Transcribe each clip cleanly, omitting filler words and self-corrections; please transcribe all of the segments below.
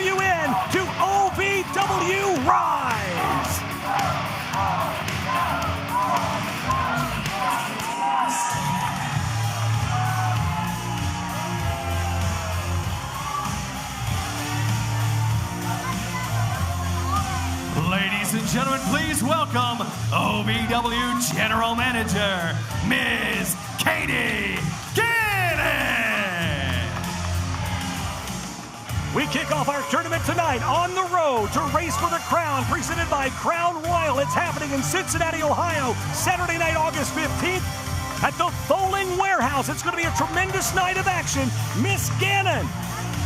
you in to OVW RISE. Ladies and gentlemen, please welcome OVW General Manager, Ms. Cody Rhodes. We kick off our tournament tonight on the road to Race for the Crown, presented by Crown Royal. It's happening in Cincinnati, Ohio, Saturday night, August 15th at the Bowling Warehouse. It's going to be a tremendous night of action. Miss Gannon,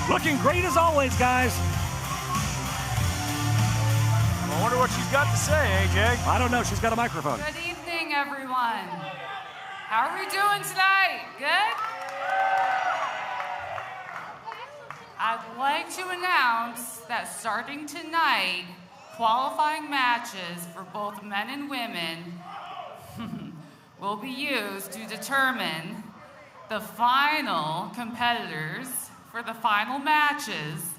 looking great as always, guys. I wonder what she's got to say, AJ. I don't know. She's got a microphone. Good evening, everyone. How are we doing tonight? Good? I'd like to announce that starting tonight, qualifying matches for both men and women will be used to determine the final competitors for the final matches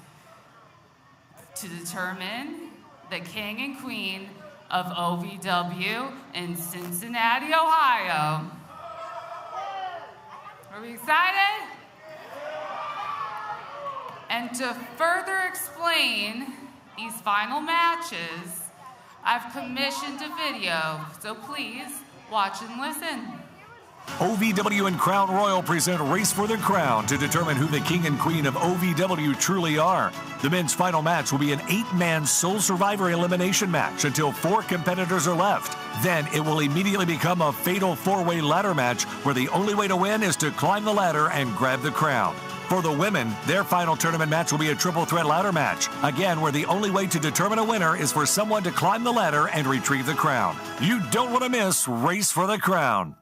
to determine the king and queen of OVW in Cincinnati, Ohio. Are we excited? And to further explain these final matches, I've commissioned a video, so please watch and listen. OVW and Crown Royal present Race for the Crown to determine who the king and queen of OVW truly are. The men's final match will be an 8-man sole survivor elimination match until 4 competitors are left. Then it will immediately become a fatal 4-way ladder match where the only way to win is to climb the ladder and grab the crown. For the women, their final tournament match will be a triple threat ladder match, again where the only way to determine a winner is for someone to climb the ladder and retrieve the crown. You don't want to miss Race for the Crown.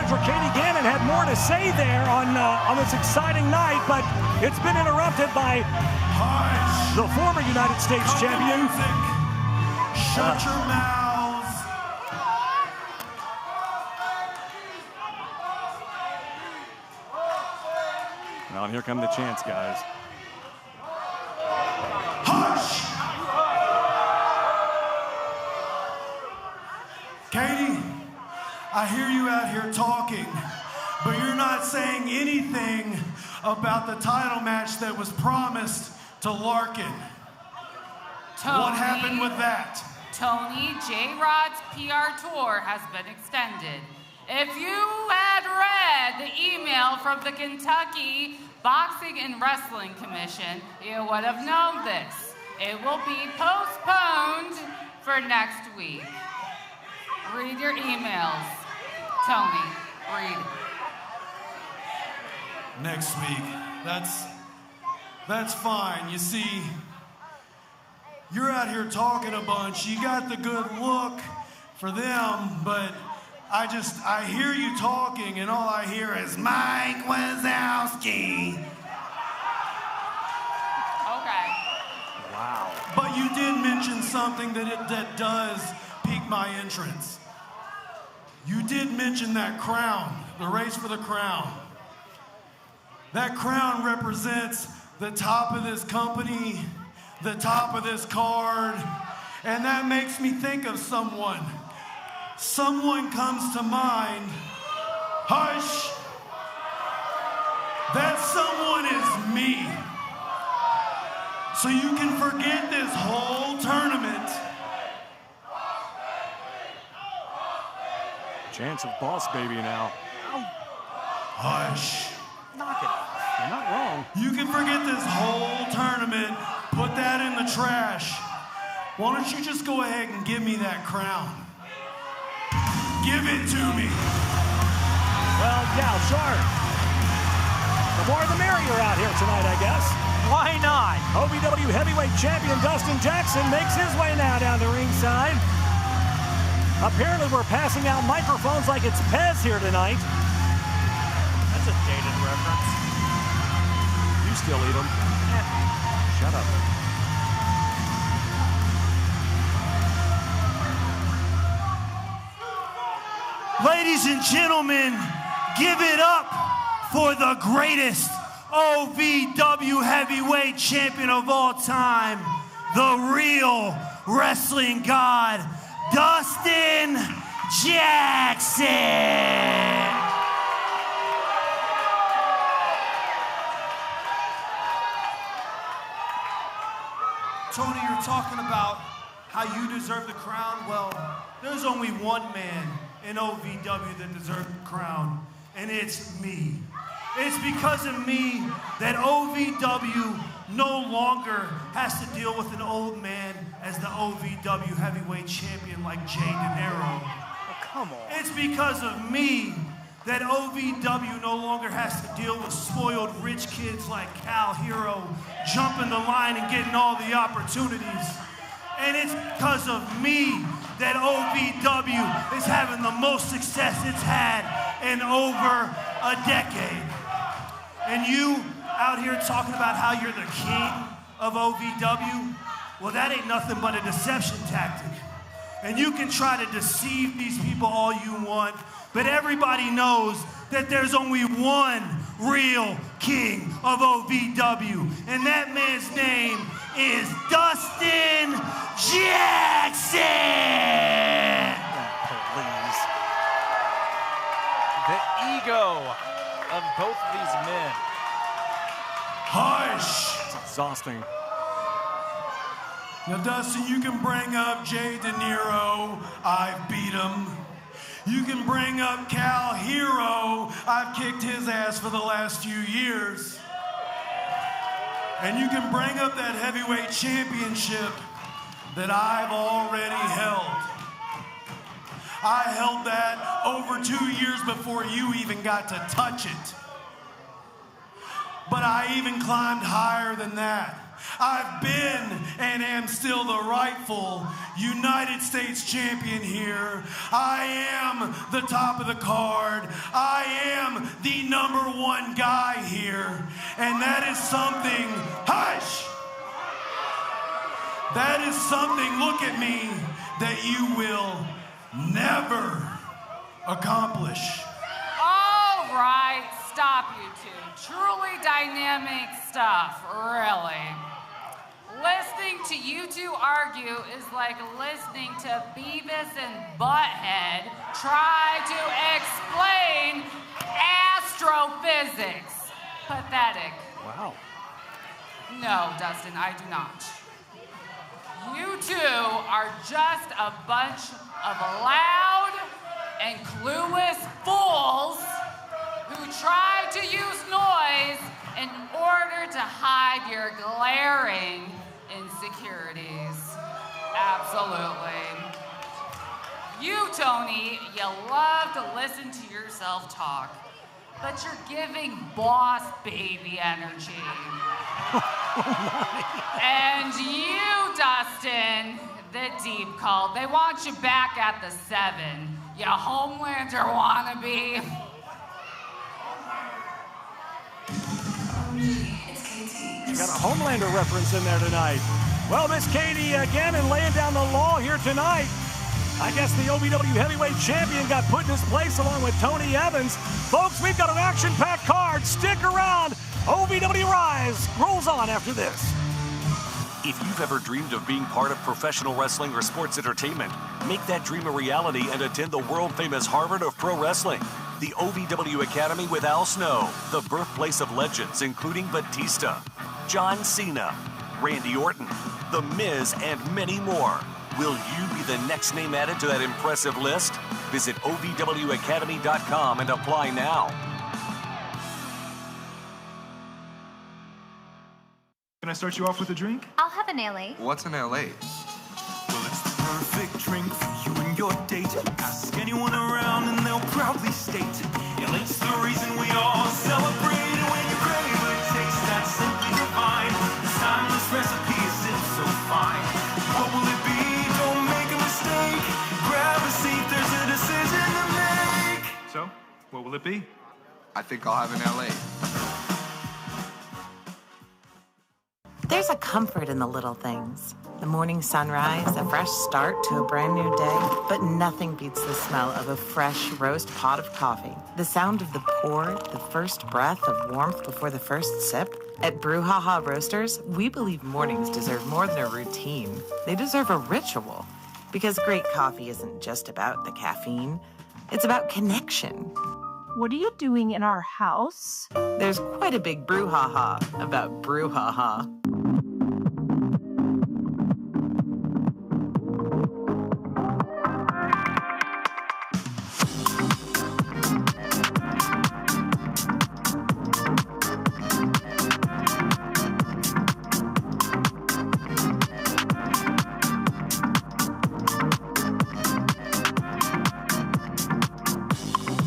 Cody Gannon had more to say there on this exciting night, but it's been interrupted by the former United States champion. Shut your mouths. Now here come the chants, guys. Hush! Katie, I hear you out here talking, but you're not saying anything about the title match that was promised to Larkin. What happened with that? Tony J. Rod's PR tour has been extended. If you had read the email from the Kentucky Boxing and Wrestling Commission, you would have known this. It will be postponed for next week. Read your emails. Tony, read. Next week. That's fine. You see, you're out here talking a bunch. You got the good look for them, but I hear you talking, and all I hear is Mike Wazowski. Okay. Wow. But you did mention something that does pique my interest. You did mention that crown, the race for the crown. That crown represents the top of this company, the top of this card, and that makes me think of someone. Someone comes to mind. Hush! That someone is me. So you can forget this whole tournament. Chance of Boss Baby now. Hush. Knock it off. You're not wrong. You can forget this whole tournament. Put that in the trash. Why don't you just go ahead and give me that crown? Give it to me. Well, yeah, sure. The more the merrier out here tonight, I guess. Why not? OVW heavyweight champion Dustin Jackson makes his way now down the ringside. Apparently we're passing out microphones like it's Pez here tonight. That's a dated reference. You still eat them? Shut up. Ladies and gentlemen, give it up for the greatest OVW heavyweight champion of all time, the real wrestling god, Dustin Jackson. Tony, you're talking about how you deserve the crown. Well, there's only one man in OVW that deserves the crown, and it's me. It's because of me that OVW no longer has to deal with an old man as the OVW heavyweight champion like Jay De Niro. Oh, come on. It's because of me that OVW no longer has to deal with spoiled rich kids like Cal Hero jumping the line and getting all the opportunities. And it's because of me that OVW is having the most success it's had in over a decade. And you out here talking about how you're the king of OVW, well, that ain't nothing but a deception tactic. And you can try to deceive these people all you want, but everybody knows that there's only one real king of OVW, and that man's name is Dustin Jackson! Please. The ego of both of these men. Hush! It's exhausting. Now, Dustin, you can bring up Jay De Niro. I've beat him. You can bring up Cal Hero. I've kicked his ass for the last few years. And you can bring up that heavyweight championship that I've already held. I held that over 2 years before you even got to touch it. But I even climbed higher than that. I've been and am still the rightful United States champion here. I am the top of the card. I am the #1 guy here. And that is something, hush! That is something, look at me, that you will never accomplish. All right, stop you two. Truly dynamic stuff, really. Listening to you two argue is like listening to Beavis and Butthead try to explain astrophysics. Pathetic. Wow. No, Dustin, I do not. You two are just a bunch of loud and clueless fools who try to use noise in order to hide your glaring insecurities. Absolutely. You, Tony, you love to listen to yourself talk, but you're giving boss baby energy. And you, Dustin, the deep call, they want you back at the 7. You Homelander wannabe. You got a Homelander reference in there tonight. Well, Miss Katie again and laying down the law here tonight. I guess the OVW heavyweight champion got put in his place along with Tony Evans. Folks, we've got an action-packed card. Stick around. OVW RISE rolls on after this. If you've ever dreamed of being part of professional wrestling or sports entertainment, make that dream a reality and attend the world-famous Harvard of Pro Wrestling. The OVW Academy with Al Snow, the birthplace of legends including Batista, John Cena, Randy Orton, The Miz, and many more. Will you be the next name added to that impressive list? Visit OVWacademy.com and apply now. Can I start you off with a drink? I'll have an LA. What's an LA? Well, it's the perfect drink for you and your date. Ask anyone around and they'll proudly state LA's the reason we all celebrate. And when you crave a taste that's simply divine, this timeless recipe is so fine. What will it be? Don't make a mistake. Grab a seat, there's a decision to make. So, what will it be? I think I'll have an LA. There's a comfort in the little things. The morning sunrise, a fresh start to a brand new day. But nothing beats the smell of a fresh roast pot of coffee. The sound of the pour, the first breath of warmth before the first sip. At Brouhaha Roasters, we believe mornings deserve more than a routine. They deserve a ritual. Because great coffee isn't just about the caffeine. It's about connection. What are you doing in our house? There's quite a big brouhaha about Brouhaha.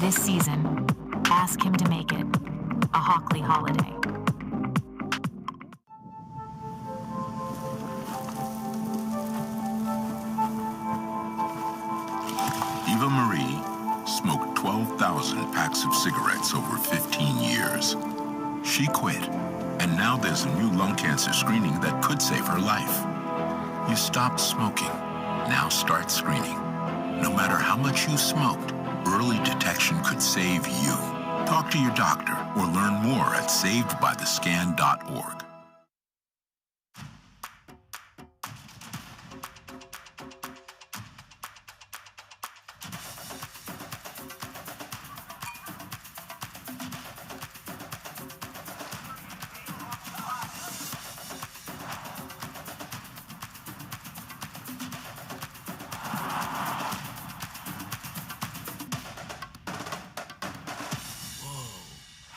This season, ask him to make it a Hockley holiday. Eva Marie smoked 12,000 packs of cigarettes over 15 years. She quit, and now there's a new lung cancer screening that could save her life. You stopped smoking. Now start screening. No matter how much you smoked, early detection could save you. Talk to your doctor or learn more at savedbythescan.org.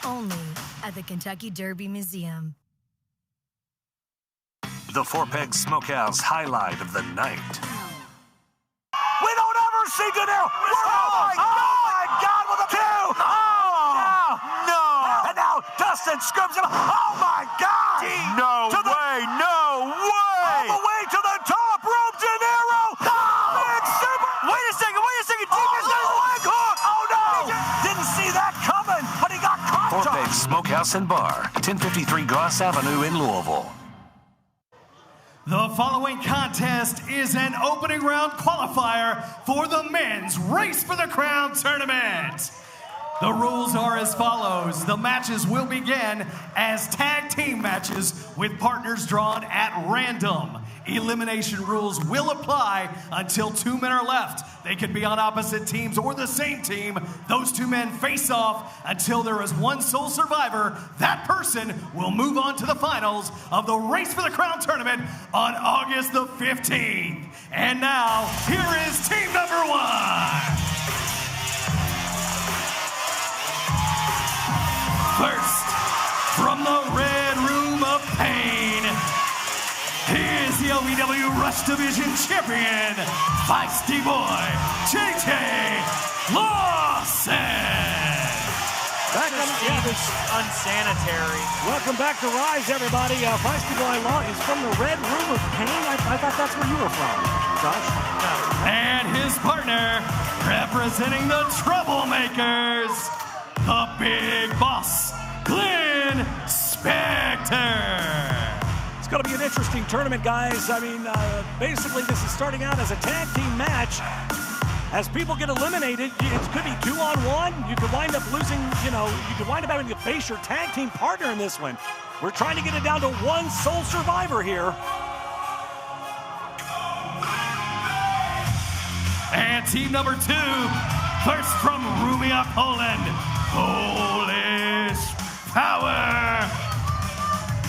Only at the Kentucky Derby Museum. The Four Pegs Smokehouse highlight of the night. We don't ever seem to know. Oh my God, with a two. Oh, no. And now Dustin scrubs him. Oh my God. No way, no way. All the way to the top rope, De Niro. Big super. Wait a second. Deepest leg hook. Oh no. Didn't see that coming, but he got caught. Four Pegs Smokehouse and Bar, 1053 Goss Avenue in Louisville. The following contest is an opening round qualifier for the men's Race for the Crown tournament. The rules are as follows. The matches will begin as tag team matches with partners drawn at random. Elimination rules will apply until 2 men are left. They could be on opposite teams or the same team. Those 2 men face off until there is one sole survivor. That person will move on to the finals of the Race for the Crown tournament on August the 15th. And now, here is team number 1. First, from the Red Room of Pain, here's the OVW Rush Division Champion, Feisty Boy, JJ Lawson. This unsanitary. Welcome back to Rise, everybody. Feisty Boy Law is from the Red Room of Pain. I thought that's where you were from, Josh. No. And his partner, representing the Troublemakers, the Big Boss, Glenn Spector. It's going to be an interesting tournament, guys. I mean, basically, this is starting out as a tag team match. As people get eliminated, it could be 2-on-1. You could wind up losing, you could wind up having to face your tag team partner in this one. We're trying to get it down to one sole survivor here. And team number 2, first from Rumia, Poland, Polish Power,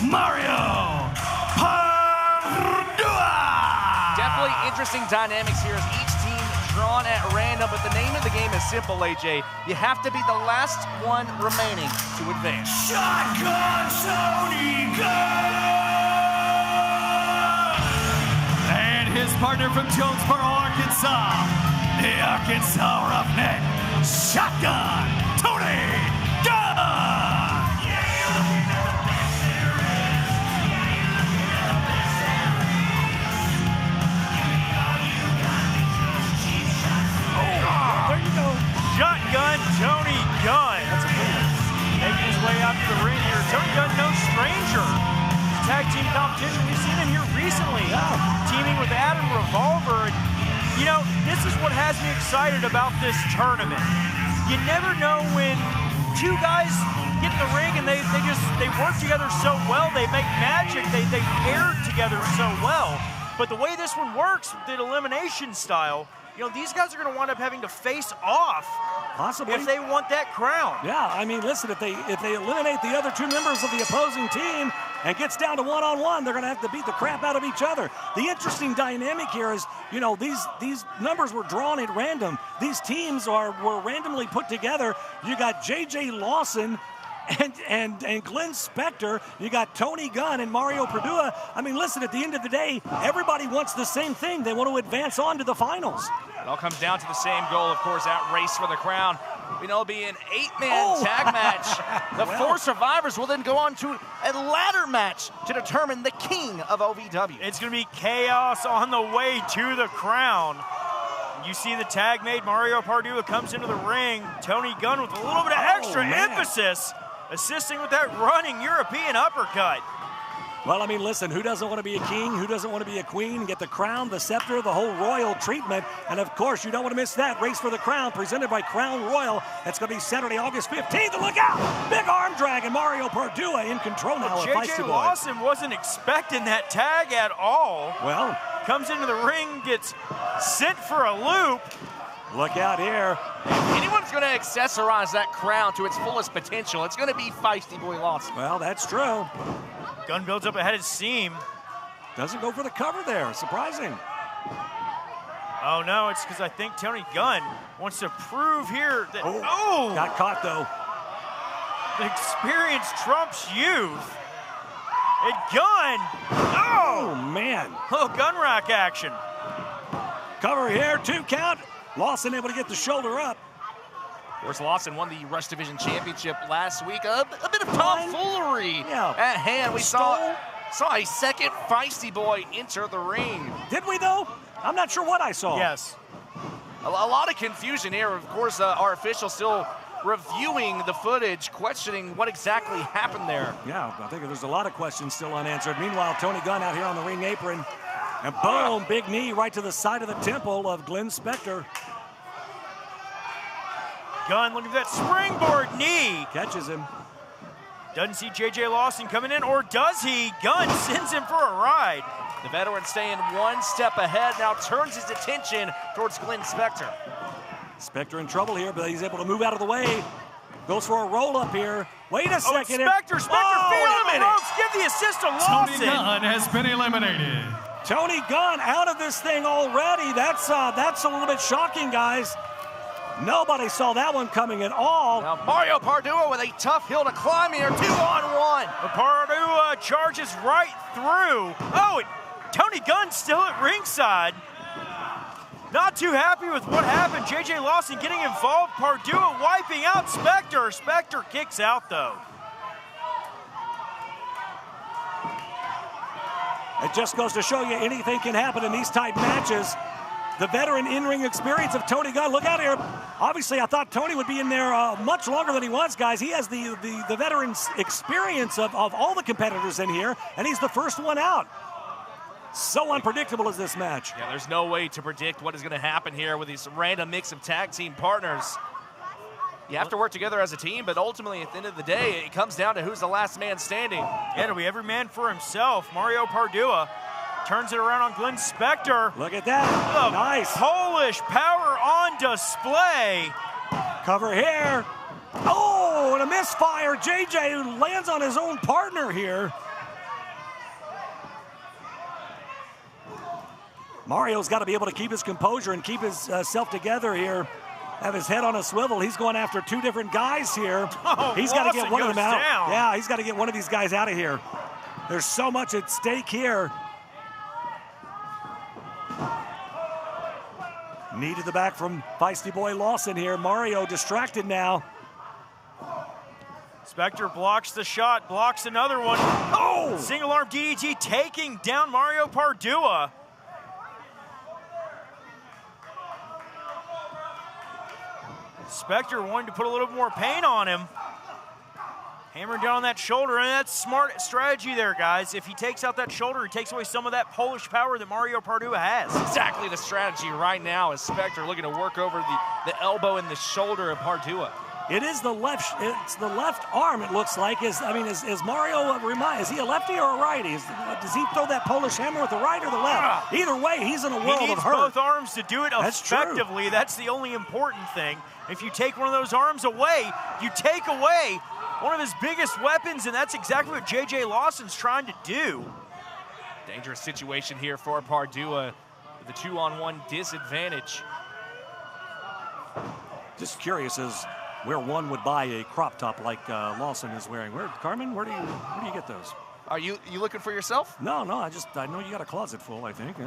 Mario Pardua. Definitely interesting dynamics here as each team drawn at random, but the name of the game is simple, AJ. You have to be the last one remaining to advance. Shotgun Tony Gunn! And his partner from Jonesboro, Arkansas, the Arkansas Roughneck, Shotgun Tony Gunn! There you go. Shotgun Tony Gunn. That's a good one. Making his way out to the ring here. Tony Gunn, no stranger. Tag team competition. We've seen him here recently. Team with Adam Revolver. And, you know, this is what has me excited about this tournament. You never know when two guys get in the ring and they work together so well. They make magic. They pair together so well. But the way this one works, the elimination style, you know, these guys are going to wind up having to face off. Possibly. If they want that crown. Yeah, I mean, listen, if they eliminate the other two members of the opposing team and gets down to one-on-one, they're going to have to beat the crap out of each other. The interesting dynamic here is, you know, these numbers were drawn at random. These teams were randomly put together. You got J.J. Lawson and Glenn Spector. You got Tony Gunn and Mario Perdua. I mean, listen, at the end of the day, everybody wants the same thing. They want to advance on to the finals. It all comes down to the same goal, of course, that race for the crown. You know, it'll be an 8-man tag match. The 4 survivors will then go on to a ladder match to determine the king of OVW. It's going to be chaos on the way to the crown. You see the tag made. Mario Perdua comes into the ring. Tony Gunn with a little bit of extra emphasis, assisting with that running European uppercut. Well, I mean, listen, who doesn't want to be a king? Who doesn't want to be a queen and get the crown, the scepter, the whole royal treatment? And, of course, you don't want to miss that. Race for the Crown, presented by Crown Royal. It's going to be Saturday, August 15th. And look out! Big arm drag, and Mario Perdua in control now of Feisty J.J. Boy. Lawson wasn't expecting that tag at all. Well. Comes into the ring, gets sent for a loop. Look out here. If anyone's going to accessorize that crown to its fullest potential, it's going to be Feisty Boy Lawson. Well, that's true. Gunn builds up ahead of seam. Doesn't go for the cover there. Surprising. Oh, no, it's because I think Tony Gunn wants to prove here that... Got caught, though. The experience trumps youth. And Gunn... Oh, man. Oh, gun rack action. Cover here, 2 count. Lawson able to get the shoulder up. Of course, Lawson won the Rush Division Championship last week. A bit of tomfoolery at hand. We saw a second Feisty Boy enter the ring. Did we, though? I'm not sure what I saw. Yes. A lot of confusion here. Of course, our officials still reviewing the footage, questioning what exactly happened there. Yeah, I think there's a lot of questions still unanswered. Meanwhile, Tony Gunn out here on the ring apron. And boom, big knee right to the side of the temple of Glenn Spector. Gunn, look at that springboard knee. Catches him. Doesn't see J.J. Lawson coming in, or does he? Gunn sends him for a ride. The veteran staying one step ahead, now turns his attention towards Glenn Spector. Spector in trouble here, but he's able to move out of the way. Goes for a roll-up here. Wait a second. Spector feeling the ropes. Give the assist to Lawson. Tony Gunn has been eliminated. Tony Gunn out of this thing already. That's a little bit shocking, guys. Nobody saw that one coming at all. Now Mario Perdua with a tough hill to climb here, 2-on-1. Perdua charges right through. Oh, and Tony Gunn still at ringside. Not too happy with what happened. J.J. Lawson getting involved. Perdua wiping out Spector. Spector kicks out, though. It just goes to show you anything can happen in these type matches. The veteran in-ring experience of Tony Gunn. Look out here. Obviously, I thought Tony would be in there much longer than he was, guys. He has the veteran's experience of all the competitors in here, and he's the first one out. So unpredictable is this match. Yeah, there's no way to predict what is going to happen here with this random mix of tag team partners. You have to work together as a team, but ultimately, at the end of the day, it comes down to who's the last man standing. Yeah, it'll be every man for himself. Mario Perdua turns it around on Glenn Spector. Look at that. Nice. Polish power on display. Cover here. Oh, and a misfire. JJ lands on his own partner here. Mario's got to be able to keep his composure and keep his self together here. Have his head on a swivel. He's going after 2 different guys here. He's got to get one of them out. Down. Yeah, he's got to get one of these guys out of here. There's so much at stake here. Knee to the back from Feisty Boy Lawson here. Mario distracted now. Spector blocks the shot, blocks another one. Oh! Single arm DDT taking down Mario Perdua. Spector wanting to put a little more pain on him. Hammering down on that shoulder, and that's smart strategy there, guys. If he takes out that shoulder, he takes away some of that Polish power that Mario Pardua has. Exactly the strategy right now is Spectre looking to work over the elbow and the shoulder of Pardua. It is the left. It's the left arm. It looks like. Is Mario is he a lefty or a righty? Does he throw that Polish hammer with the right or the left? Either way, he's in a world He needs of hurt. both arms to do it effectively. That's the only important thing. If you take one of those arms away, you take away one of his biggest weapons, and that's exactly what J.J. Lawson's trying to do. Dangerous situation here for Pardua with a 2-on-1 disadvantage. Just curious as where one would buy a crop top like Lawson is wearing. Carmen, where do you get those? Are you looking for yourself? No, I know you got a closet full, I think.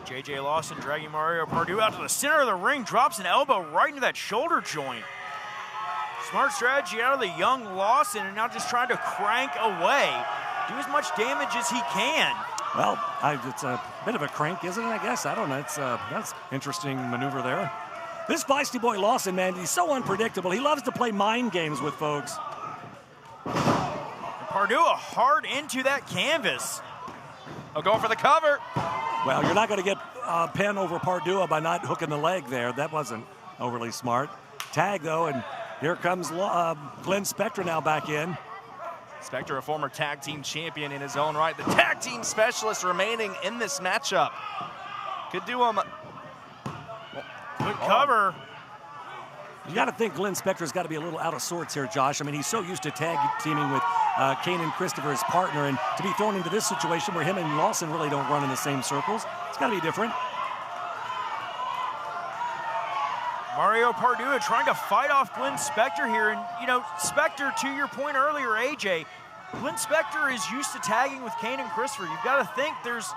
J.J. Lawson dragging Mario Pardua out to the center of the ring, drops an elbow right into that shoulder joint. Smart strategy out of the young Lawson, and now just trying to crank away. Do as much damage as he can. Well, it's a bit of a crank, isn't it, I guess? I don't know. That's interesting maneuver there. This feisty boy Lawson, man, he's so unpredictable. He loves to play mind games with folks. Pardua hard into that canvas. Oh, going for the cover. Well, you're not going to get a pin over Pardua by not hooking the leg there. That wasn't overly smart. Tag, though, and here comes Glenn Spectre now back in. Spectre, a former tag team champion in his own right. The tag team specialist remaining in this matchup. Could do him. Good cover. You got to think Glenn Spectre's got to be a little out of sorts here, Josh. I mean, he's so used to tag teaming with Kane and Christopher, his partner, and to be thrown into this situation where him and Lawson really don't run in the same circles, it's got to be different. Mario Pardua trying to fight off Glenn Spectre here. And, Spectre, to your point earlier, AJ, Glenn Spectre is used to tagging with Kane and Christopher. You've got to think there's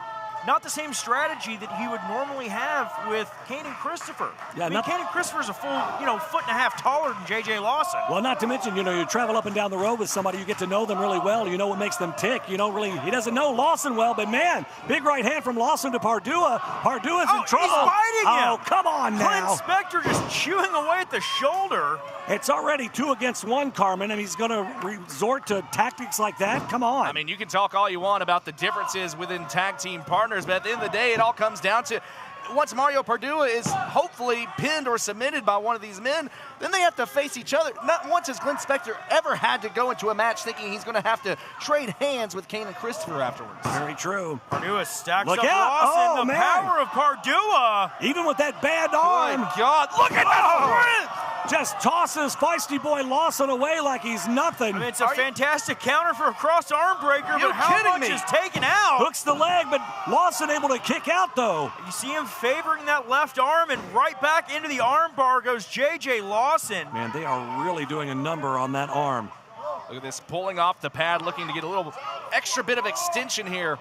not the same strategy that he would normally have with Kane and Christopher. Yeah, Kane and Christopher's a full, foot and a half taller than J.J. Lawson. Well, not to mention, you travel up and down the road with somebody, you get to know them really well. You know what makes them tick. He doesn't know Lawson well, but man, big right hand from Lawson to Pardua. Pardua's in trouble. He's fighting him. Oh, come on now. Glenn Spectre just chewing away at the shoulder. It's already 2 against 1, Carmen, and he's going to resort to tactics like that? Come on. I mean, you can talk all you want about the differences within tag team partners, but at the end of the day, it all comes down to once Mario Pardua is hopefully pinned or submitted by one of these men, then they have to face each other. Not once has Glenn Spectre ever had to go into a match thinking he's going to have to trade hands with Kane and Christopher afterwards. Very true. Pardua stacks Look up out. Lawson. The power of Pardua. Even with that bad arm. Good God, look at that strength. Just tosses feisty boy Lawson away like he's nothing. I mean, it's a fantastic counter for a cross arm breaker, but how much is taken out? Hooks the leg, but Lawson able to kick out, though. You see him favoring that left arm, and right back into the arm bar goes J.J. Lawson. Man, they are really doing a number on that arm. Look at this, pulling off the pad, looking to get a little extra bit of extension here.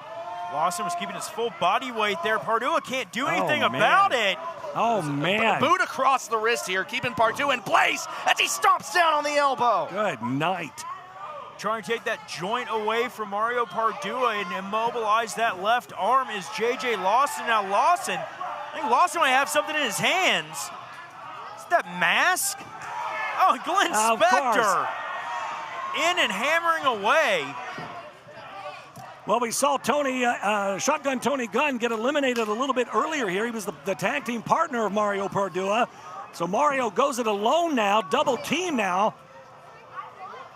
Lawson was keeping his full body weight there. Pardua can't do anything about it. Oh, man. Boot across the wrist here, keeping Pardua in place as he stomps down on the elbow. Good night. Trying to take that joint away from Mario Pardua and immobilize that left arm is J.J. Lawson. Now Lawson, I think Lawson might have something in his hands. Is that mask? Oh, Glenn Spectre in and hammering away. Well, we saw Shotgun Tony Gunn get eliminated a little bit earlier here. He was the tag team partner of Mario Pardua. So Mario goes it alone now, double team now.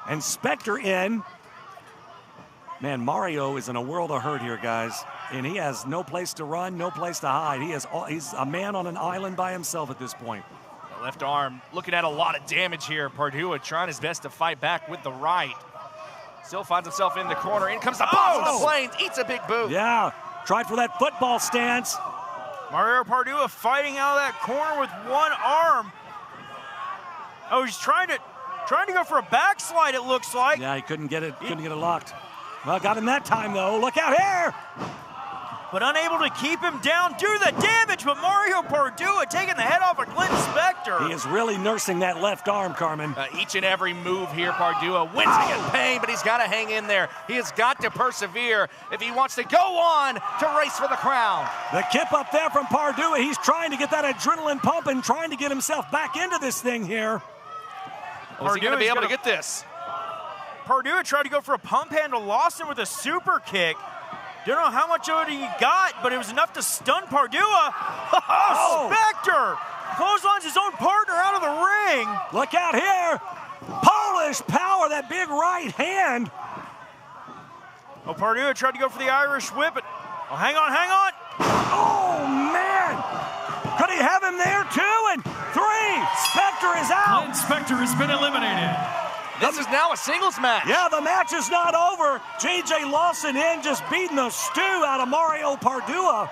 And Spectre in. Man, Mario is in a world of hurt here, guys. And he has no place to run, no place to hide. He's a man on an island by himself at this point. The left arm looking at a lot of damage here. Pardua trying his best to fight back with the right. Still finds himself in the corner. In comes the boss of the Plains. Eats a big boot. Yeah. Tried for that football stance. Mario Pardua fighting out of that corner with one arm. Oh, he's trying to go for a backslide, it looks like. Yeah, he couldn't get it locked. Well, got him that time, though. Look out here. But unable to keep him down, do the damage, but Mario Pardua taking the head off of Glenn Spectre. He is really nursing that left arm, Carmen. Each and every move here, Pardua wincing in pain, but he's got to hang in there. He has got to persevere if he wants to go on to race for the crown. The kip up there from Pardua. He's trying to get that adrenaline pumping, trying to get himself back into this thing here. Is he going to be able to get this? Pardua tried to go for a pump handle, Lawson with a super kick. Don't know how much of it he got, but it was enough to stun Pardua. Oh, Spectre clotheslines his own partner out of the ring. Look out here. Polish power, that big right hand. Oh, Pardua tried to go for the Irish whip, but oh, hang on. Oh, man. Could he have him there, 2 and 3? Spectre is out. Glenn Spectre has been eliminated. This is now a singles match. Yeah, the match is not over. J.J. Lawson in, just beating the stew out of Mario Pardua.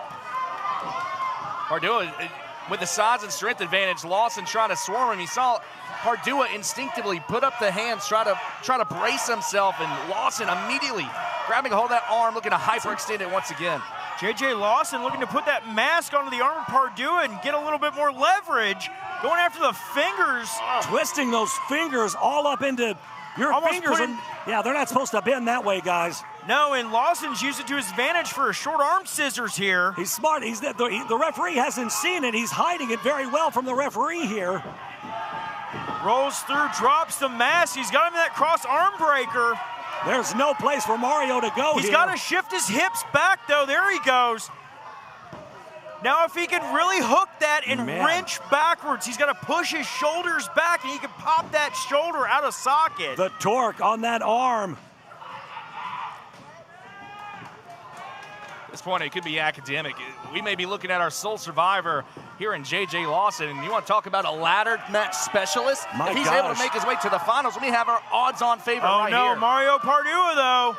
Pardua, with the size and strength advantage, Lawson trying to swarm him. He saw Pardua instinctively put up the hands, try to brace himself, and Lawson immediately grabbing a hold of that arm, looking to hyperextend it once again. J.J. Lawson looking to put that mask onto the arm of Pardua and get a little bit more leverage. Going after the fingers. Twisting those fingers all up into your fingers. Yeah, they're not supposed to bend that way, guys. No, and Lawson's used it to his advantage for a short arm scissors here. He's smart. The referee hasn't seen it. He's hiding it very well from the referee here. Rolls through, drops the mask. He's got him in that cross arm breaker. There's no place for Mario to go here. He's got to shift his hips back, though. There he goes. Now, if he can really hook that and wrench backwards, he's got to push his shoulders back, and he can pop that shoulder out of socket. The torque on that arm. At this point, it could be academic. We may be looking at our sole survivor here in J.J. Lawson, and you want to talk about a ladder match specialist? If he's able to make his way to the finals, we have our odds-on favorite right here. Oh, no, Mario Pardua, though.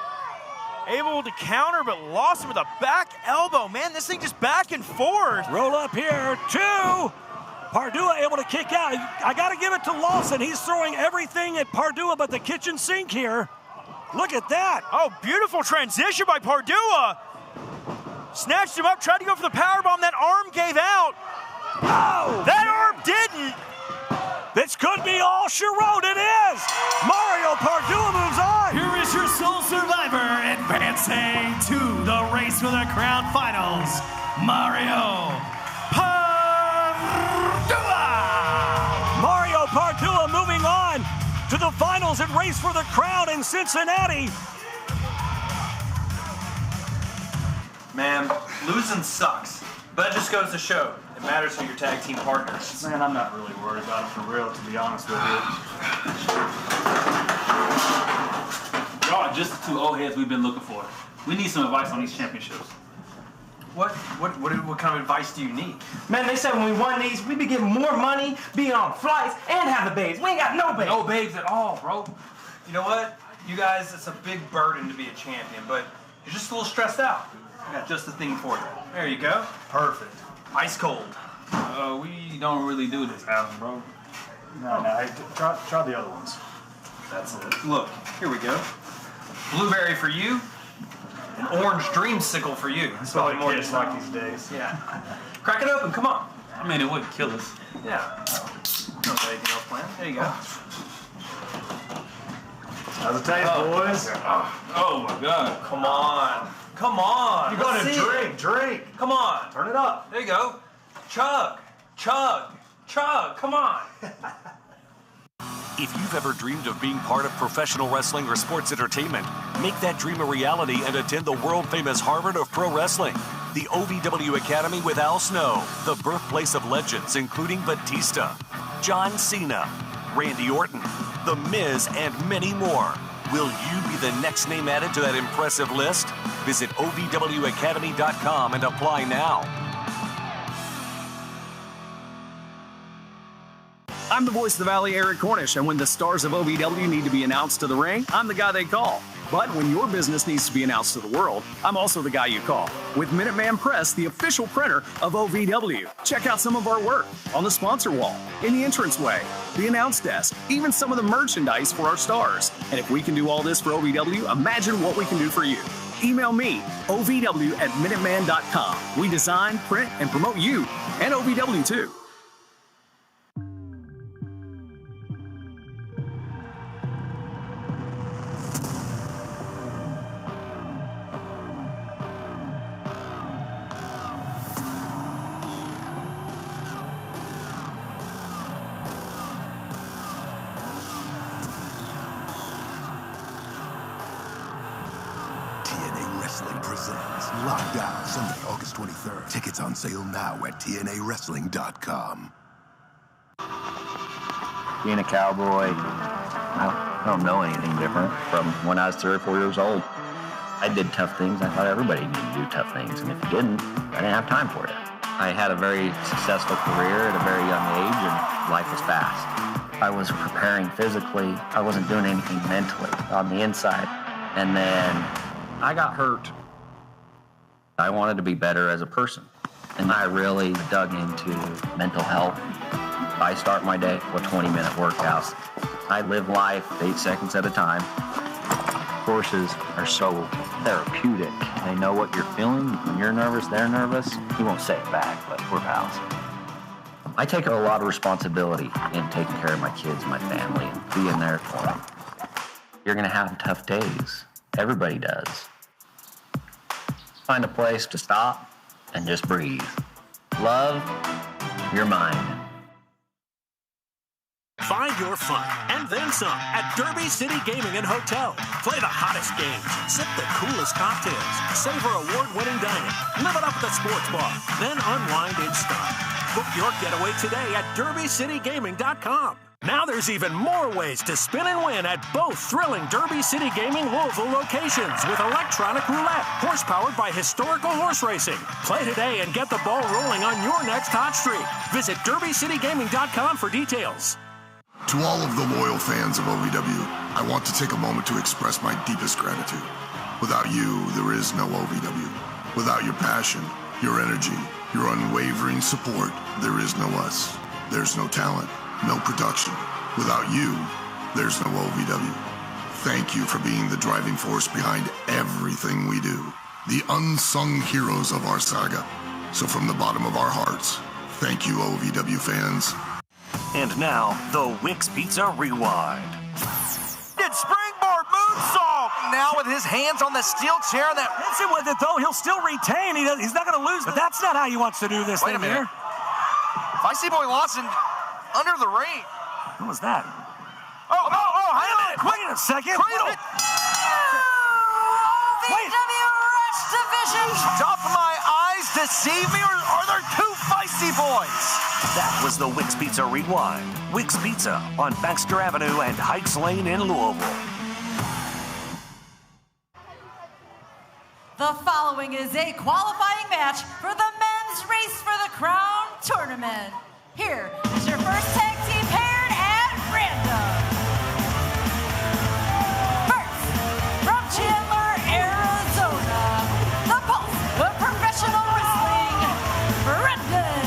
Able to counter, but Lawson with a back elbow. Man, this thing just back and forth. Roll up here, 2. Pardua able to kick out. I got to give it to Lawson. He's throwing everything at Pardua but the kitchen sink here. Look at that. Oh, beautiful transition by Pardua. Snatched him up, tried to go for the powerbomb. That arm gave out. Oh! That arm didn't. This could be all she wrote. It is. Mario Pardua moves on. Here is your sole survivor advancing to the Race for the Crown finals, Mario Pardua. Mario Pardua moving on to the finals at Race for the Crown in Cincinnati. Man, losing sucks, but it just goes to show it matters who your tag team partners. Man, I'm not really worried about it for real, to be honest with you. Y'all are just the 2 old heads we've been looking for. We need some advice on these championships. What kind of advice do you need? Man, they said when we won these, we'd be getting more money, being on flights, and having babes. We ain't got no babes. No babes at all, bro. You know what? You guys, it's a big burden to be a champion, but you're just a little stressed out. I got just the thing for you. There you go. Perfect. Ice cold. We don't really do this, Adam, bro. No, hey, try the other ones. That's it. Look, here we go. Blueberry for you, and orange dreamsicle for you. That's probably more just like these days. Yeah. Crack it open, come on. I mean, it wouldn't kill us. Yeah. Don't have anything else planned. There you go. How's it taste, boys? Oh my God. Come on. Come on. You're going to drink. Come on. Turn it up. There you go. Chug. Come on. If you've ever dreamed of being part of professional wrestling or sports entertainment, make that dream a reality and attend the world-famous Harvard of Pro Wrestling. The OVW Academy with Al Snow, the birthplace of legends including Batista, John Cena, Randy Orton, The Miz, and many more. Will you be the next name added to that impressive list? Visit OVWacademy.com and apply now. I'm the voice of the Valley, Eric Cornish, and when the stars of OVW need to be announced to the ring, I'm the guy they call. But when your business needs to be announced to the world, I'm also the guy you call. With Minuteman Press, the official printer of OVW. Check out some of our work on the sponsor wall, in the entranceway, the announce desk, even some of the merchandise for our stars. And if we can do all this for OVW, imagine what we can do for you. Email me, ovw@minuteman.com. We design, print, and promote you, and OVW too. Ends. Lockdown, Sunday, August 23rd. Tickets on sale now at TNAWrestling.com. Being a cowboy, I don't know anything different from when I was 3 or 4 years old. I did tough things. I thought everybody needed to do tough things, and if you didn't, I didn't have time for it. I had a very successful career at a very young age, and life was fast. I was preparing physically. I wasn't doing anything mentally on the inside. And then I got hurt. I wanted to be better as a person, and I really dug into mental health. I start my day with 20-minute workouts. I live life 8 seconds at a time. Horses are so therapeutic. They know what you're feeling. When you're nervous, they're nervous. You won't say it back, but we're pals. I take a lot of responsibility in taking care of my kids, my family, and being there for them. You're going to have tough days. Everybody does. Find a place to stop and just breathe. Love your mind. Find your fun and then some at Derby City Gaming and Hotel. Play the hottest games, sip the coolest cocktails, savor award-winning dining, live it up at the sports bar, then unwind in style. Book your getaway today at DerbyCityGaming.com. Now there's even more ways to spin and win at both thrilling Derby City Gaming Louisville locations with electronic roulette, horse-powered by historical horse racing. Play today and get the ball rolling on your next hot streak. Visit DerbyCityGaming.com for details. To all of the loyal fans of OVW, I want to take a moment to express my deepest gratitude. Without you, there is no OVW. Without your passion, your energy, your unwavering support, there is no us. There's no talent, no production. Without you, there's no OVW. Thank you for being the driving force behind everything we do. The unsung heroes of our saga. So from the bottom of our hearts, thank you, OVW fans. And now, the Wix Pizza Rewind. Did springboard moonsault. Now with his hands on the steel chair. That hits him with it, though. He'll still retain. He's not going to lose. But that's not how he wants to do this thing here. If I see Boy Lawson under the ring. What was that? Oh, wait a second. Cradle. OVW Rush Division. Top of my eyes deceive me, or are there two feisty boys? That was the Wix Pizza Rewind. Wix Pizza on Baxter Avenue and Heights Lane in Louisville. The following is a qualifying match for the Men's Race for the Crown tournament. Here is your first tag team paired at random. First, from Chandler, Arizona, the pulse of professional wrestling, Brendan.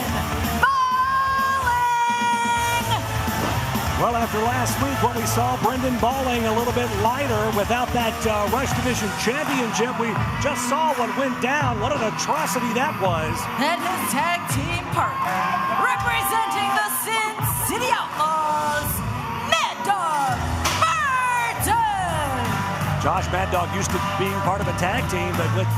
Well, after last week, what we saw, Brendan Balling a little bit lighter without that Rush Division Championship. We just saw what went down. What an atrocity that was. And his tag team partner, representing the Sin City Outlaws, Mad Dog Martin. Josh Mad Dog used to being part of a tag team, but with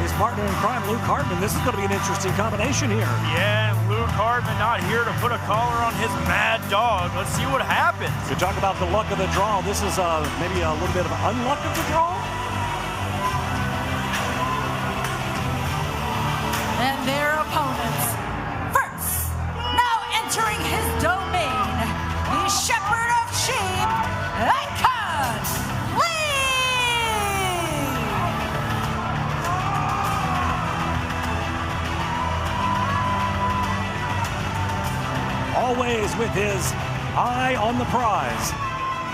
his partner in crime, Luke Hartman, this is going to be an interesting combination here. Yeah, and Luke Hartman not here to put a collar on his Mad Dog. Let's see what happens. To talk about the luck of the draw, this is maybe a little bit of unluck of the draw. And their opponents. First, now entering his domain, the Shepherd of Sheep, Icon Lee! Always with his eye on the prize,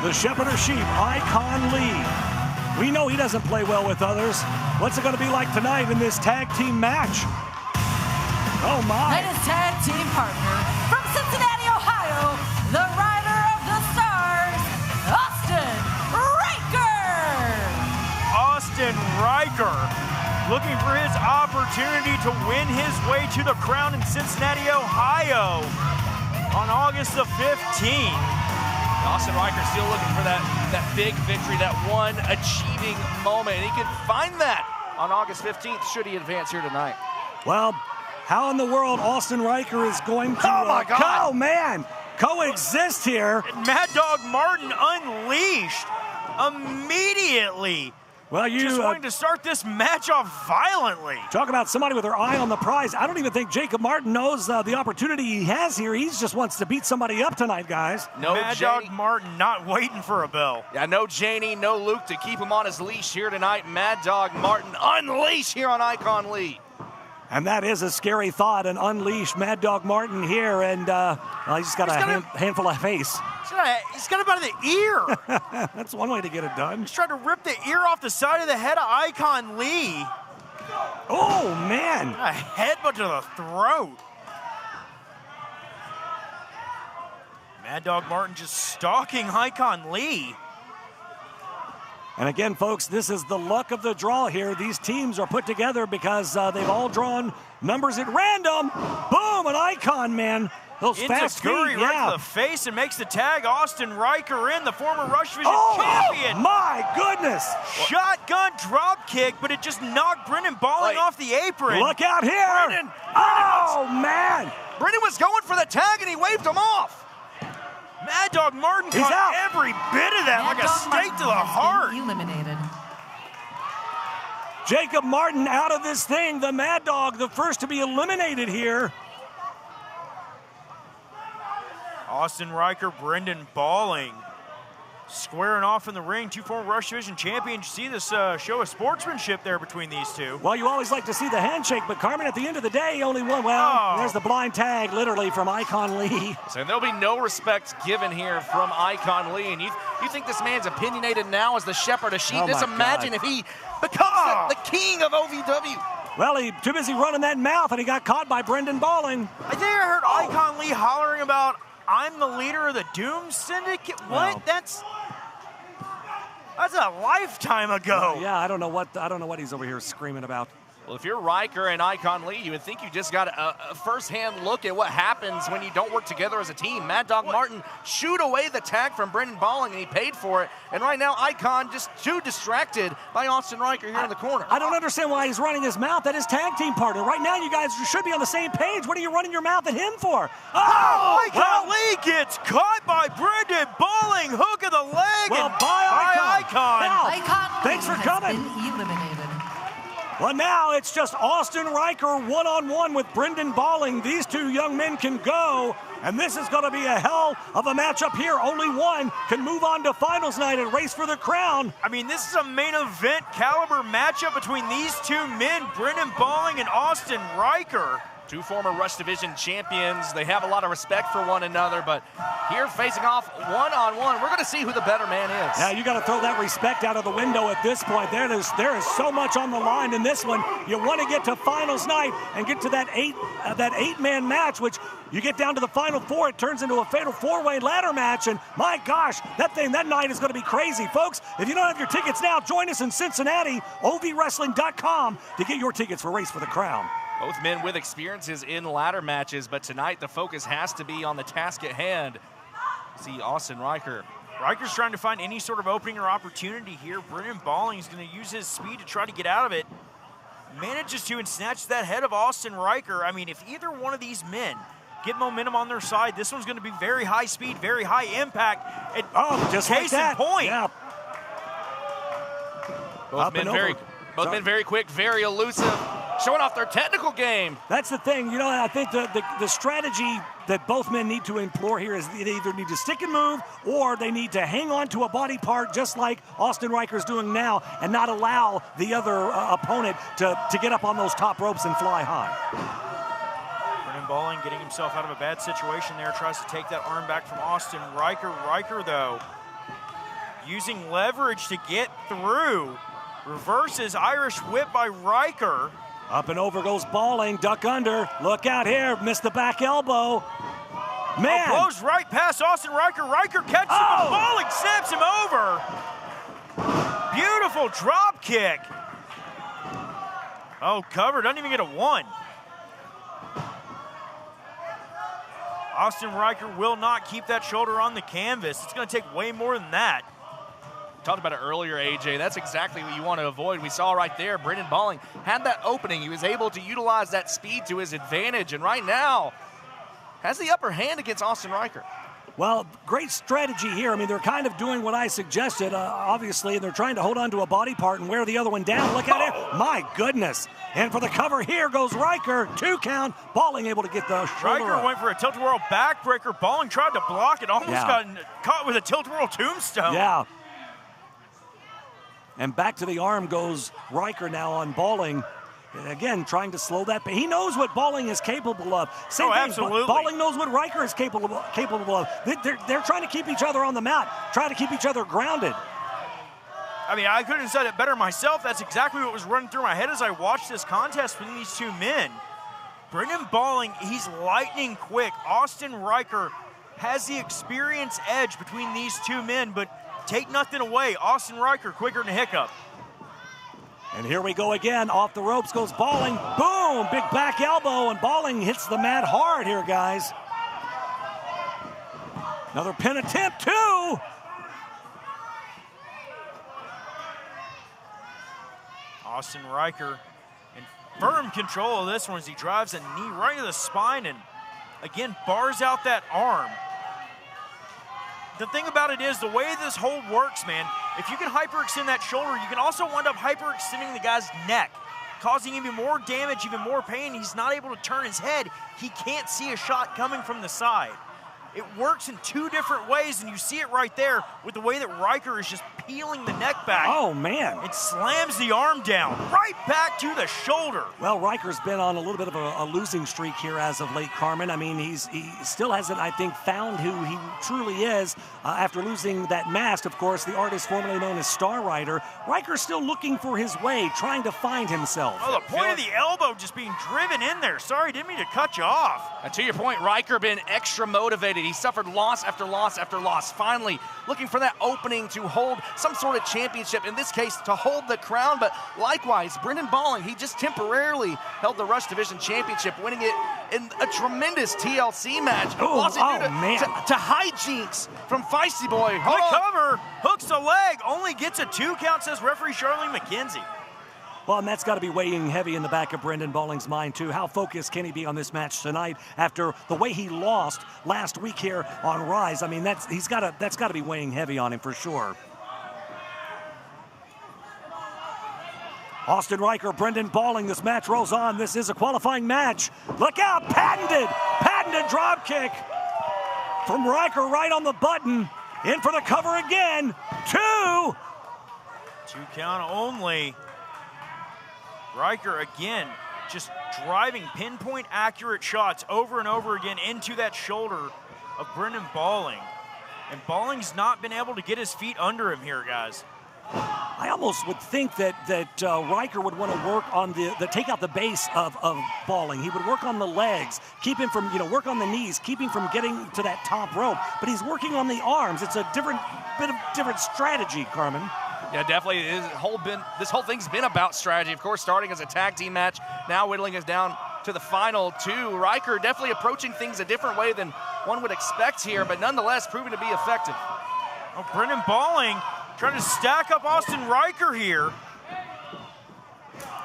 the Shepherd of Sheep, Icon Lee. We know he doesn't play well with others. What's it going to be like tonight in this tag team match? Oh, my. And his tag team partner from Cincinnati, Ohio, the Rider of the Stars, Austin Riker. Austin Riker looking for his opportunity to win his way to the crown in Cincinnati, Ohio on August the 15th. Austin Riker still looking for that big victory, that one achieving moment. And he could find that on August 15th should he advance here tonight. Well, how in the world Austin Riker is going to coexist here. Mad Dog Martin unleashed immediately Well, you just wanting to start this match off violently. Talk about somebody with their eye on the prize. I don't even think Jacob Martin knows the opportunity he has here. He just wants to beat somebody up tonight, guys. No, Mad Dog Martin not waiting for a bell. Yeah, no Janie, no Luke to keep him on his leash here tonight. Mad Dog Martin unleash here on Icon Lee. And that is a scary thought, an unleashed Mad Dog Martin here, and he's just got handful of face. He's got him by the ear. That's one way to get it done. He's trying to rip the ear off the side of the head of Icon Lee. Oh, man. A headbutt to the throat. Mad Dog Martin just stalking Icon Lee. And again, folks, this is the luck of the draw here. These teams are put together because they've all drawn numbers at random. Boom, an Icon, man. Those fast feet, right to the face and makes the tag. Austin Riker in, the former Rush Division champion. Oh, my goodness. Shotgun drop kick, but it just knocked Brendan Balling off the apron. Look out here. Brendan man. Brendan was going for the tag, and he waved him off. Mad Dog Martin He's caught out. every bit of that, like a stake to the heart. Eliminated. Jacob Martin out of this thing. The Mad Dog, the first to be eliminated here. Austin Riker, Brendan Balling squaring off in the ring. Two former Rush Division champions. You see this show of sportsmanship there between these two. Well, you always like to see the handshake, but Carmen, at the end of the day, only one. Well, there's the blind tag, literally, from Icon Lee. So there'll be no respect given here from Icon Lee. And you think this man's opinionated now as the shepherd of sheep? Just imagine if he becomes the king of OVW. Well, he too busy running that mouth, and he got caught by Brendan Balling. I think I heard Icon Lee hollering about, "I'm the leader of the Doom Syndicate." What? Well, That's a lifetime ago. Yeah, I don't know what he's over here screaming about. Well, if you're Riker and Icon Lee, you would think you just got a first-hand look at what happens when you don't work together as a team. Mad Dog Martin shoot away the tag from Brendan Balling, and he paid for it. And right now, Icon just too distracted by Austin Riker here in the corner. I don't understand why he's running his mouth at his tag team partner. Right now, you guys should be on the same page. What are you running your mouth at him for? Icon Lee gets caught by Brendan Balling, hook of the leg, well, and by Icon. Now, Icon thanks for Lee coming. has been eliminated. Well, now it's just Austin Riker one-on-one with Brendan Balling. These two young men can go, and this is going to be a hell of a matchup here. Only one can move on to finals night and race for the crown. I mean, this is a main event caliber matchup between these two men, Brendan Balling and Austin Riker. Two former Rush Division champions. They have a lot of respect for one another, but here facing off one-on-one, we're going to see who the better man is. Now, you got to throw that respect out of the window at this point. There is so much on the line in this one. You want to get to finals night and get to that eight-man match, which you get down to the final four, it turns into a fatal four-way ladder match, and my gosh, that night is going to be crazy. Folks, if you don't have your tickets now, join us in Cincinnati, ovwrestling.com, to get your tickets for Race for the Crown. Both men with experiences in ladder matches, but tonight the focus has to be on the task at hand. See Austin Riker. Riker's trying to find any sort of opening or opportunity here. Brendan Balling is going to use his speed to try to get out of it. Manages to and snatch that head of Austin Riker. I mean, if either one of these men get momentum on their side, this one's going to be very high speed, very high impact. And just like that. Case in point. Yeah. Both men very quick, very elusive, showing off their technical game. That's the thing. You know, I think the strategy that both men need to employ here is they either need to stick and move or they need to hang on to a body part just like Austin Riker's doing now and not allow the other opponent to get up on those top ropes and fly high. Brendan Balling getting himself out of a bad situation there, tries to take that arm back from Austin Riker. Riker, though, using leverage to get through. Reverses Irish whip by Riker. Up and over goes Balling, duck under. Look out here, missed the back elbow. Man. Blows right past Austin Riker. Riker catches him, and Balling snaps him over. Beautiful drop kick. Oh, cover, doesn't even get a one. Austin Riker will not keep that shoulder on the canvas. It's going to take way more than that. Talked about it earlier, AJ. That's exactly what you want to avoid. We saw right there, Brendan Balling had that opening. He was able to utilize that speed to his advantage, and right now has the upper hand against Austin Riker. Well, great strategy here. I mean, they're kind of doing what I suggested, obviously, and they're trying to hold on to a body part and wear the other one down. Look at it. My goodness. And for the cover here goes Riker. 2 count. Balling able to get the shoulder Riker up. went for a tilt-a-whirl backbreaker. Balling tried to block it. Almost got caught with a tilt-a-whirl tombstone. Yeah. And back to the arm goes Riker now on Balling. Again, trying to slow that. He knows what Balling is capable of. Same thing. Absolutely. Balling knows what Riker is capable of. They're trying to keep each other on the mat, trying to keep each other grounded. I mean, I couldn't have said it better myself. That's exactly what was running through my head as I watched this contest between these two men. Brendan Balling, he's lightning quick. Austin Riker has the experience edge between these two men, but take nothing away. Austin Riker quicker than a hiccup. And here we go again. Off the ropes goes Balling. Boom! Big back elbow, and Balling hits the mat hard here, guys. Another pin attempt, too. Austin Riker in firm control of this one as he drives a knee right to the spine and, again, bars out that arm. The thing about it is the way this hold works, man, if you can hyperextend that shoulder, you can also wind up hyperextending the guy's neck, causing even more damage, even more pain. He's not able to turn his head. He can't see a shot coming from the side. It works in 2 different ways, and you see it right there with the way that Riker is just peeling the neck back. Oh, man. It slams the arm down, right back to the shoulder. Well, Riker's been on a little bit of a losing streak here as of late, Carmen. I mean, he still hasn't, I think, found who he truly is after losing that mask. Of course, the artist formerly known as Star Rider. Riker's still looking for his way, trying to find himself. Oh, the point of the elbow just being driven in there. Sorry, didn't mean to cut you off. And to your point, Riker been extra motivated. He suffered loss after loss after loss. Finally, looking for that opening to hold some sort of championship, in this case, to hold the crown. But likewise, Brendan Balling, he just temporarily held the Rush Division Championship, winning it in a tremendous TLC match. Lost it to hijinks from Feisty Boy. The cover, hooks the leg, only gets a 2 count, says referee Charlene McKenzie. Well, and that's got to be weighing heavy in the back of Brendan Balling's mind, too. How focused can he be on this match tonight after the way he lost last week here on Rise? I mean, that's got to be weighing heavy on him for sure. Austin Riker, Brendan Balling, this match rolls on. This is a qualifying match. Look out, patented drop kick from Riker right on the button. In for the cover again. 2. 2 count only. Riker again just driving pinpoint accurate shots over and over again into that shoulder of Brendan Balling. And Balling's not been able to get his feet under him here, guys. I almost would think that Riker would want to work on the take out the base of Balling. He would work on the legs, keep him from, work on the knees, keep him from getting to that top rope. But he's working on the arms. It's a bit of different strategy, Carmen. Yeah, definitely. This whole thing's been about strategy. Of course, starting as a tag team match, now whittling us down to the final 2. Riker definitely approaching things a different way than one would expect here, but nonetheless proving to be effective. Oh, Brendan Balling trying to stack up Austin Riker here.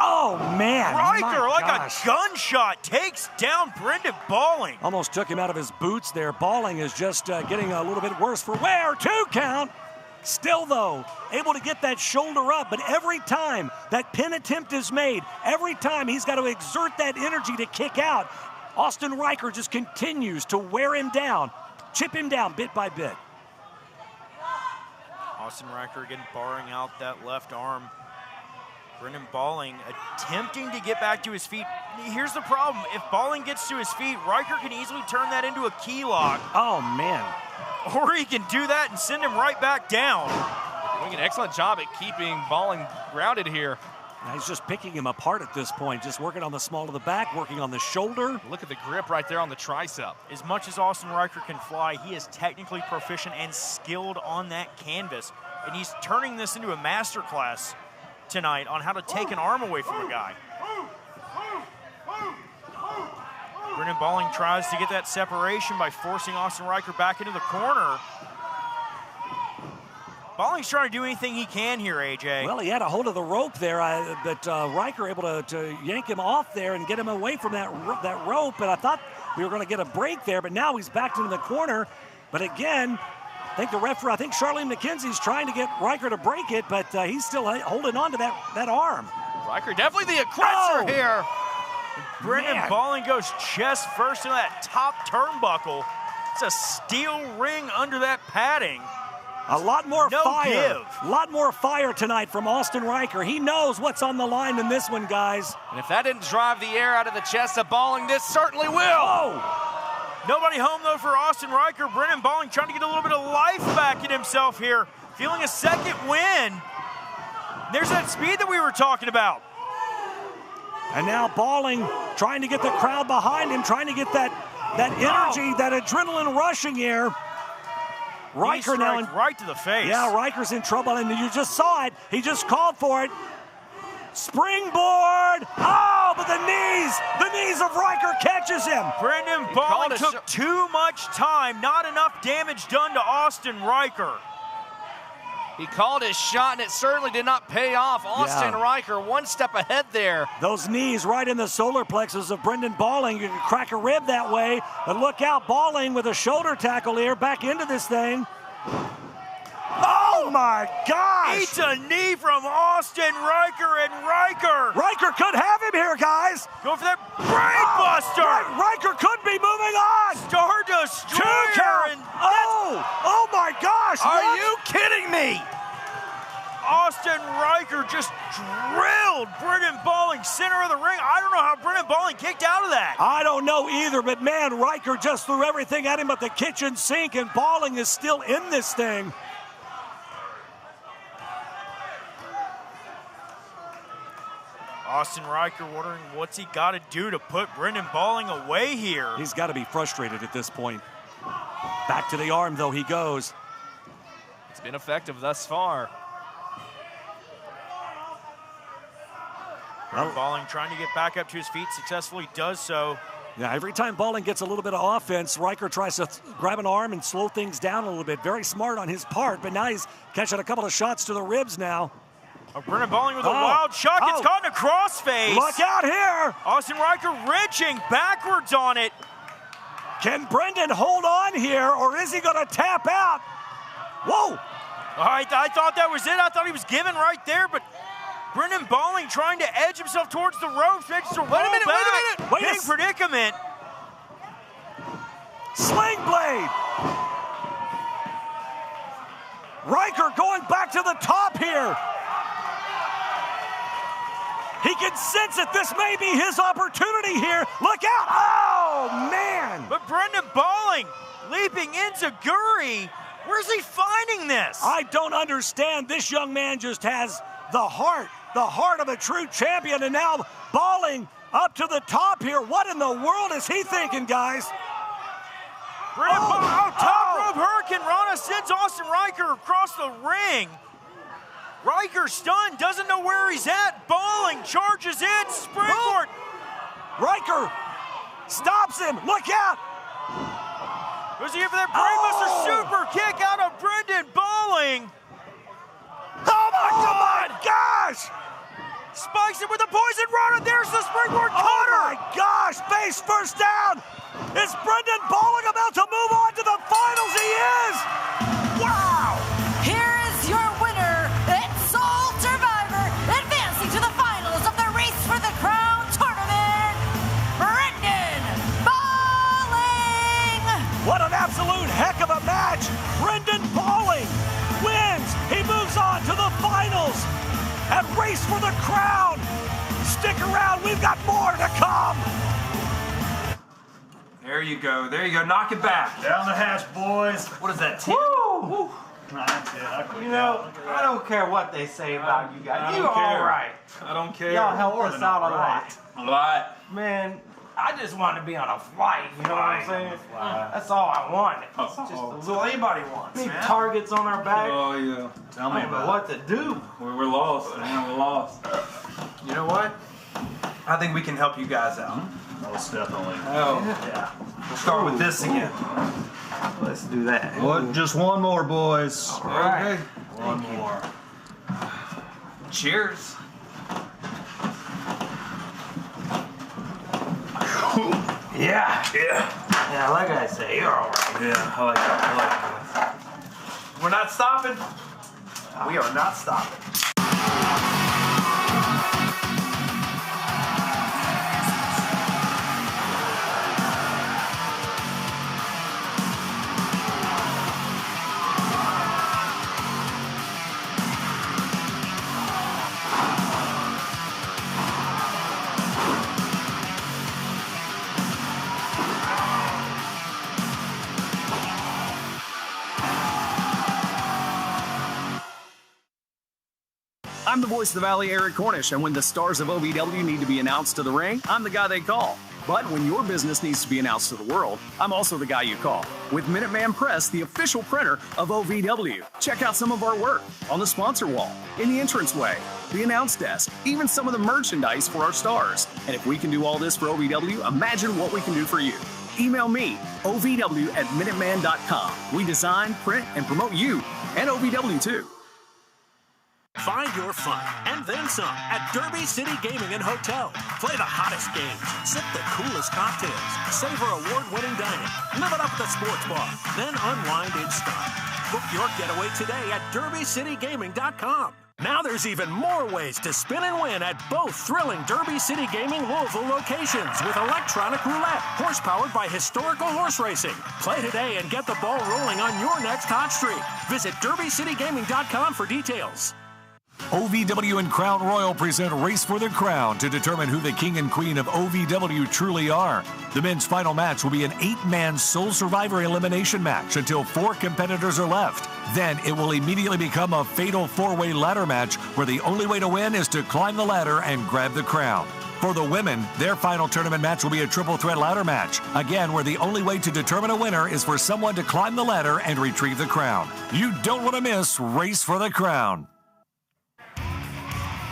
Oh, man. Riker, like a gunshot, takes down Brendan Balling. Almost took him out of his boots there. Balling is just getting a little bit worse for wear. 2 count. Still, though, able to get that shoulder up, but every time that pin attempt is made, every time he's got to exert that energy to kick out, Austin Riker just continues to wear him down, chip him down bit by bit. Austin Riker again barring out that left arm. Brendan Balling attempting to get back to his feet. Here's the problem. If Balling gets to his feet, Riker can easily turn that into a key lock. Oh, man. Or he can do that and send him right back down. Doing an excellent job at keeping Balling grounded here. He's just picking him apart at this point, just working on the small of the back, working on the shoulder. Look at the grip right there on the tricep. As much as Austin Riker can fly, he is technically proficient and skilled on that canvas. And he's turning this into a masterclass tonight on how to take an arm away from a guy. Brendan Balling tries to get that separation by forcing Austin Riker back into the corner. Balling's trying to do anything he can here, AJ. Well, he had a hold of the rope there, but Riker able to yank him off there and get him away from that rope. And I thought we were going to get a break there, but now he's backed into the corner. But again, I think the referee, I think Charlene McKenzie's trying to get Riker to break it, but he's still holding on to that arm. Riker definitely the aggressor here. Brendan Balling goes chest first into that top turnbuckle. It's a steel ring under that padding. A lot more fire. Give. A lot more fire tonight from Austin Riker. He knows what's on the line in this one, guys. And if that didn't drive the air out of the chest of Balling, this certainly will. Oh. Nobody home, though, for Austin Riker. Brendan Balling trying to get a little bit of life back in himself here. Feeling a second win. There's that speed that we were talking about. And now Balling trying to get the crowd behind him, trying to get that energy, that adrenaline rushing here. Riker now right to the face. Yeah, Riker's in trouble, and you just saw it. He just called for it. Springboard. Oh, but the knees of Riker catches him. Brendan Balling took too much time. Not enough damage done to Austin Riker. He called his shot, and it certainly did not pay off. Austin Riker one step ahead there. Those knees right in the solar plexus of Brendan Balling. You can crack a rib that way. But look out, Balling with a shoulder tackle here back into this thing. Oh, my gosh! Eats a knee from Austin Riker, and Riker could have him here, guys. Go for that brain buster. Riker could be moving on. Star Destroyer. And oh my gosh! Are you kidding me? Austin Riker just drilled Brendan Balling center of the ring. I don't know how Brendan Balling kicked out of that. I don't know either, but man, Riker just threw everything at him but the kitchen sink, and Balling is still in this thing. Austin Riker wondering what's he got to do to put Brendan Balling away here. He's got to be frustrated at this point. Back to the arm, though, he goes. It's been effective thus far. Balling trying to get back up to his feet, successfully does so. Yeah, every time Balling gets a little bit of offense, Riker tries to grab an arm and slow things down a little bit. Very smart on his part, but now he's catching a couple of shots to the ribs now. Brendan Balling with a wild shot, gets caught in a crossface. Look out here! Austin Riker wrenching backwards on it. Can Brendan hold on here, or is he going to tap out? Whoa! I thought that was it. I thought he was giving right there, but Brendan Balling trying to edge himself towards the ropes. Makes a wait a minute. Big predicament. Sling blade. Riker going back to the top here. He can sense it. This may be his opportunity here. Look out. Oh, man. But Brendan Balling leaping into Guri. Where's he finding this? I don't understand. This young man just has the heart of a true champion. And now Balling up to the top here. What in the world is he thinking, guys? Brendan Balling, top rope hurricane Rana sends Austin Riker across the ring. Riker stunned, doesn't know where he's at. Balling charges in, springboard. Riker stops him. Look out. Goes here for that brainbuster super kick out of Brendan Balling. Oh my gosh! Spikes it with a poison rod, and there's the springboard cutter. Oh my gosh! Face first down. Is Brendan Balling about to move on to the finals? He is. Wow! Here is your winner and sole survivor, advancing to the finals of the Race for the Crown tournament, Brendan Balling. What an absolute heck of a match! Brendan Balling wins. He moves on to the finals at Race for the Crown. Stick around, we've got more to come. There you go. There you go. Knock it back. Down the hatch, boys. What is that, 10? Woo! That's it. I quit. You know, I don't care what they say about you guys. I You don't care. all right. I don't care. Y'all helped More us than out all a right. lot. A lot. Man, I just wanted to be on a flight, you know what I'm saying? That's all I wanted. It's just That's all anybody wants, need man. targets on our back. Oh, yeah. Tell me I don't know about what to do. We're lost, man. We're lost. You know what? I think we can help you guys out. Most definitely. Oh, yeah. We'll start with this again. Let's do that. Well, just one more, boys. All right. One more. Cheers. Yeah. Yeah. Yeah, like I say, you're all right. Yeah, I like that. I like that. We're not stopping. We are not stopping. I'm the voice of the Valley, Eric Cornish, and when the stars of OVW need to be announced to the ring, I'm the guy they call. But when your business needs to be announced to the world, I'm also the guy you call. With Minuteman Press, the official printer of OVW. Check out some of our work on the sponsor wall, in the entranceway, the announce desk, even some of the merchandise for our stars. And if we can do all this for OVW, imagine what we can do for you. Email me, ovw@minuteman.com. We design, print, and promote you, and OVW too. Find your fun and then some at Derby City Gaming and Hotel. Play the hottest games, sip the coolest cocktails, savor award-winning dining, live it up at the sports bar, then unwind in style. Book your getaway today at derbycitygaming.com. Now there's even more ways to spin and win at both thrilling Derby City Gaming Louisville locations with electronic roulette, horse-powered by historical horse racing. Play today and get the ball rolling on your next hot streak. Visit derbycitygaming.com for details. OVW and Crown Royal present Race for the Crown to determine who the king and queen of OVW truly are. The men's final match will be an 8-man sole survivor elimination match until 4 competitors are left. Then it will immediately become a fatal 4-way ladder match where the only way to win is to climb the ladder and grab the crown. For the women, their final tournament match will be a triple threat ladder match, again where the only way to determine a winner is for someone to climb the ladder and retrieve the crown. You don't want to miss Race for the Crown.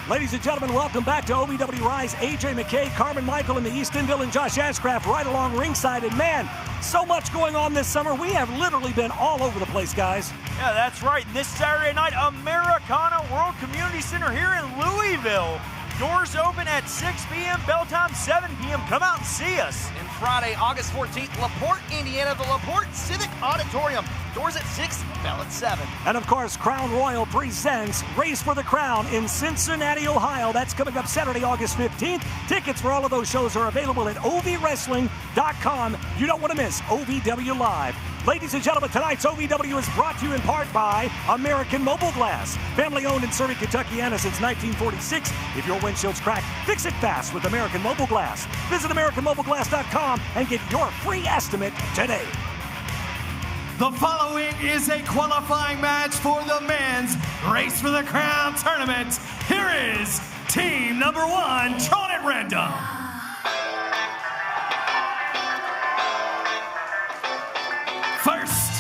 Ladies and gentlemen, welcome back to OVW RISE. AJ McKay, Carmen Michael in the East Endville, and Josh Ashcraft right along ringside. And man, so much going on this summer. We have literally been all over the place, guys. Yeah, that's right. And this Saturday night, Americana World Community Center here in Louisville. Doors open at 6 p.m., bell time 7 p.m. Come out and see us. And Friday, August 14th, LaPorte, Indiana, the LaPorte Civic Auditorium. Doors at 6, bell at 7. And of course, Crown Royal presents Race for the Crown in Cincinnati, Ohio. That's coming up Saturday, August 15th. Tickets for all of those shows are available at ovwrestling.com. You don't want to miss OVW Live. Ladies and gentlemen, tonight's OVW is brought to you in part by American Mobile Glass. Family owned and serving Kentuckiana since 1946. If your windshield's cracked, fix it fast with American Mobile Glass. Visit AmericanMobileGlass.com and get your free estimate today. The following is a qualifying match for the men's Race for the Crown tournament. Here is team number 1, drawn at random. First,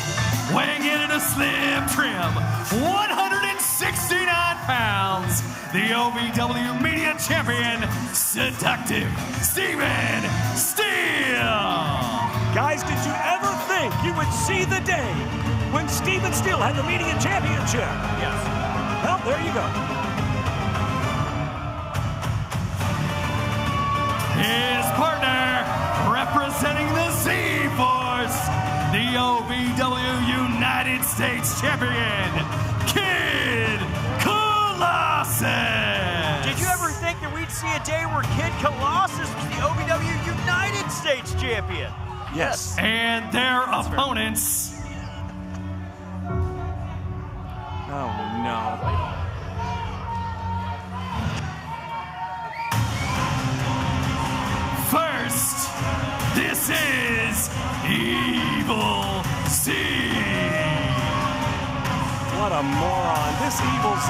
weighing in at a slim trim, 169 pounds, the OVW Media Champion, Seductive Steven Steele. Guys, did you ever think you would see the day when Steven Steele had the Media Championship? Yes. Well, there you go. His partner, representing the Z-Force, the OVW United States Champion, Kid Colossus. Did you ever think that we'd see a day where Kid Colossus was the OVW United States Champion? Yes. And their opponents. Oh, no. First, this is Evil Z. What a moron. This Evil Z.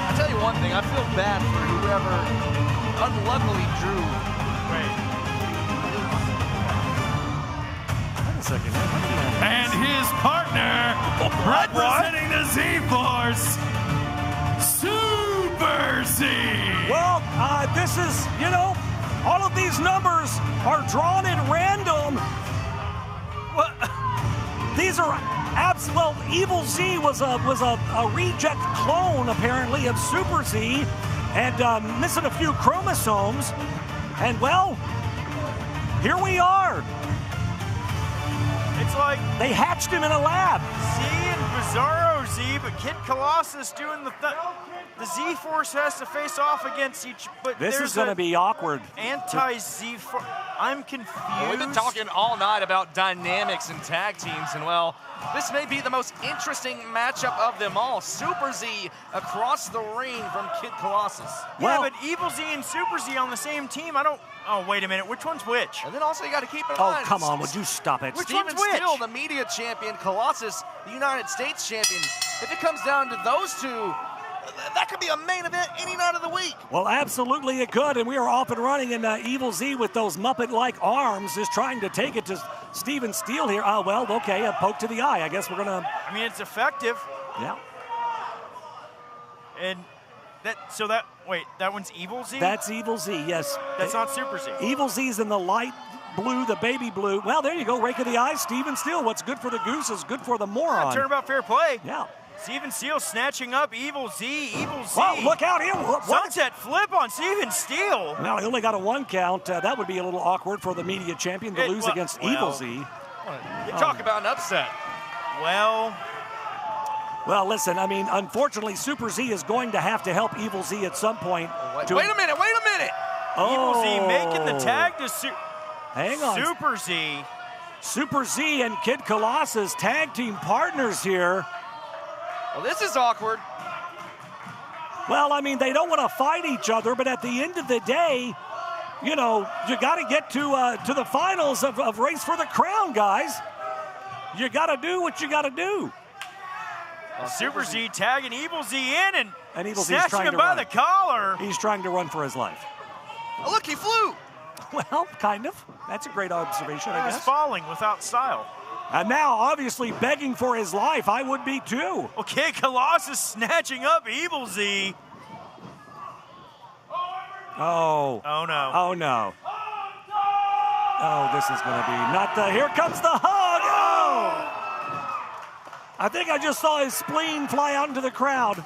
I'll tell you one thing. I feel bad for whoever unluckily drew. Wait a second. And his partner, representing the Z-Force, Super Z. Well, this is, all of these numbers are drawn at random. What? These are well, Evil Z was a reject clone, apparently, of Super Z. And missing a few chromosomes. And, well, here we are. It's like they hatched him in a lab. Z and Bizarro Z, but Kid Colossus doing the Z Force has to face off against each. But this is going to be awkward. Anti-Z Force. I'm confused. Well, we've been talking all night about dynamics and tag teams, and well, this may be the most interesting matchup of them all. Super Z across the ring from Kid Colossus. Well, yeah, but Evil Z and Super Z on the same team. I don't. Oh, wait a minute. Which one's which? And then also you got to keep in mind. Oh, come on. Would you stop it? Which one's which? Steele, the media champion. Colossus, the United States champion. If it comes down to those two, that could be a main event any night of the week. Well, absolutely it could, and we are off and running, and Evil Z with those Muppet-like arms is trying to take it to Steven Steele here. Oh, well, okay, a poke to the eye. I guess we're going to... I mean, it's effective. Yeah. And wait, that one's Evil Z? That's Evil Z, yes. That's not Super Z. Evil Z's in the light blue, the baby blue. Well, there you go, rake of the eye, Steven Steele. What's good for the goose is good for the moron. Yeah, turnabout fair play. Yeah. Steven Steele snatching up Evil Z. Well, look out here. Sunset flip on Steven Steele. Well, he only got a 1 count. That would be a little awkward for the media champion to lose against Evil Z. You talk about an upset. Well, listen, I mean, unfortunately, Super Z is going to have to help Evil Z at some point. Wait a minute. Evil Z making the tag to Hang on. Super Z. Super Z and Kid Colossus, tag team partners here. Well, this is awkward. Well, I mean, they don't want to fight each other, but at the end of the day, you know, you got to get to the finals of Race for the Crown, guys. You got to do what you got to do. Super Z tagging Evil Z in and Evil Z's snatching him by the collar. He's trying to run for his life. Oh, look, he flew. Well, kind of. That's a great observation, I guess. He's falling without style. And now, obviously, begging for his life. I would be, too. Okay, Colossus snatching up Evil Z. Oh. Oh, no. Oh, no. Oh, this is going to be not the... Here comes the hug. Oh! I think I just saw his spleen fly out into the crowd.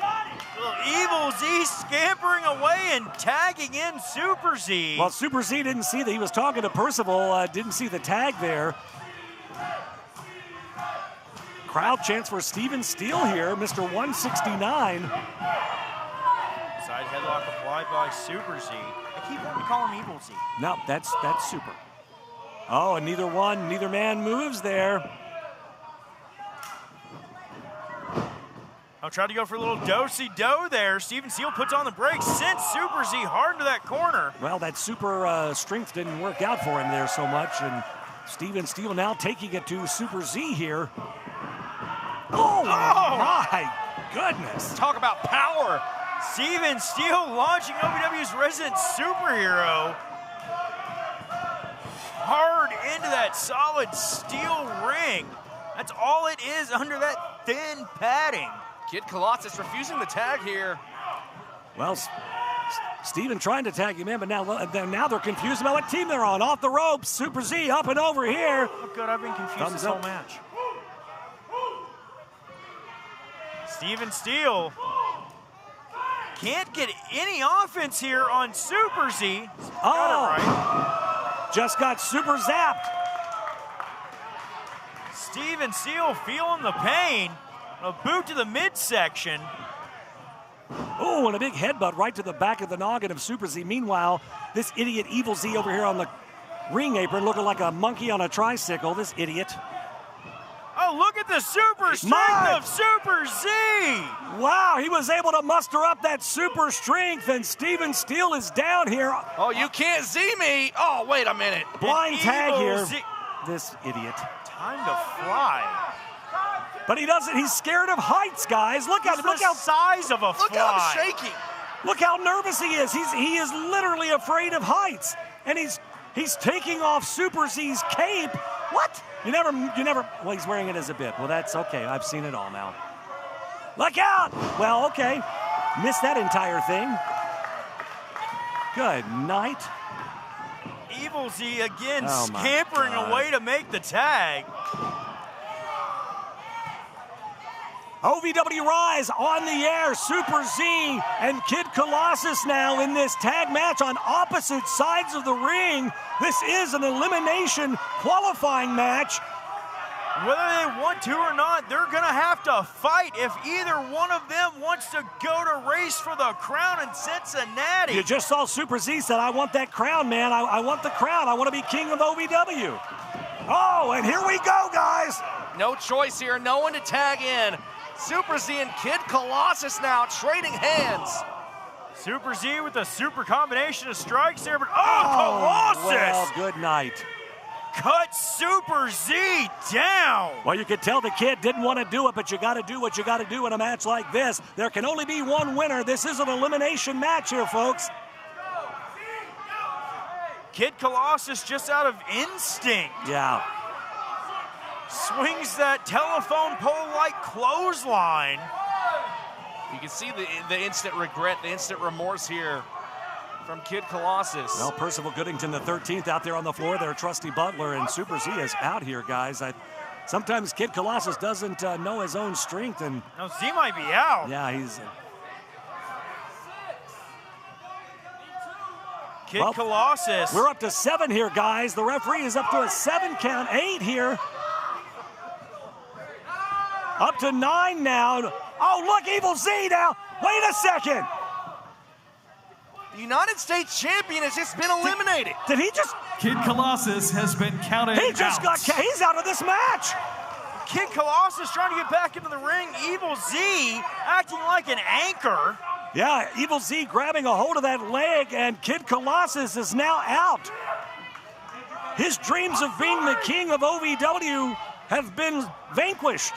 Evil Z scampering away and tagging in Super Z. Well, Super Z didn't see that. He was talking to Percival, didn't see the tag there. Crowd chants for Steven Steele here, Mr. 169. Side headlock applied by Super Z. I keep wanting to call him Evil Z. No, that's Super. Oh, and neither man moves there. I'll try to go for a little do-si-do there. Steven Steele puts on the brakes, sends Super Z hard into that corner. Well, that super strength didn't work out for him there so much, and Steven Steele now taking it to Super Z here. Oh, my goodness. Talk about power. Steven Steele launching OVW's resident superhero hard into that solid steel ring. That's all it is under that thin padding. Kid Colossus refusing the tag here. Well, Steven trying to tag him in, but now they're confused about what team they're on. Off the ropes, Super Z up and over here. Oh, good, I've been confused this whole match. Steven Steele can't get any offense here on Super Z. Right. Just got super zapped. Steven Steele feeling the pain. A boot to the midsection. Oh, and a big headbutt right to the back of the noggin of Super Z. Meanwhile, this idiot Evil Z over here on the ring apron looking like a monkey on a tricycle. This idiot. Oh, look at the super strength of Super Z. Wow, he was able to muster up that super strength, and Steven Steele is down here. Oh, you can't see me. Oh, wait a minute. Blind tag here. This idiot. Time to fly. But he doesn't. He's scared of heights, guys. Look at him. Look how size of a fly. Look how shaky. Look how nervous he is. He is literally afraid of heights, and he's taking off Super Z's cape. What? You never. Well, he's wearing it as a bib. Well, that's okay. I've seen it all now. Look out! Well, okay. Missed that entire thing. Good night. Evil Z again scampering away to make the tag. OVW Rise on the air. Super Z and Kid Colossus now in this tag match on opposite sides of the ring. This is an elimination qualifying match. Whether they want to or not, they're going to have to fight if either one of them wants to go to race for the crown in Cincinnati. You just saw Super Z said, I want that crown, man. I want the crown. I want to be king of OVW. Oh, and here we go, guys. No choice here. No one to tag in. Super Z and Kid Colossus now trading hands. Super Z with a super combination of strikes there, but Colossus! Well, good night. Cut Super Z down. Well, you could tell the kid didn't want to do it, but you got to do what you got to do in a match like this. There can only be one winner. This is an elimination match here, folks. Kid Colossus just out of instinct. Yeah. Swings that telephone pole-like clothesline. You can see the instant regret, the instant remorse here from Kid Colossus. Well, Percival Goodington, the 13th, out there on the floor. Their trusty butler, and Super Z is out here, guys. Sometimes Kid Colossus doesn't know his own strength. And no, Z might be out. Yeah, he's... Kid Colossus. We're up to 7 here, guys. The referee is up to a 7 count, 8 here. Up to 9 now. Oh, look, Evil Z now. Wait a second. The United States champion has just been eliminated. Did he just... Kid Colossus has been counted He just out. he's out of this match. Kid Colossus trying to get back into the ring. Evil Z acting like an anchor. Yeah, Evil Z grabbing a hold of that leg, and Kid Colossus is now out. His dreams of being the king of OVW have been vanquished.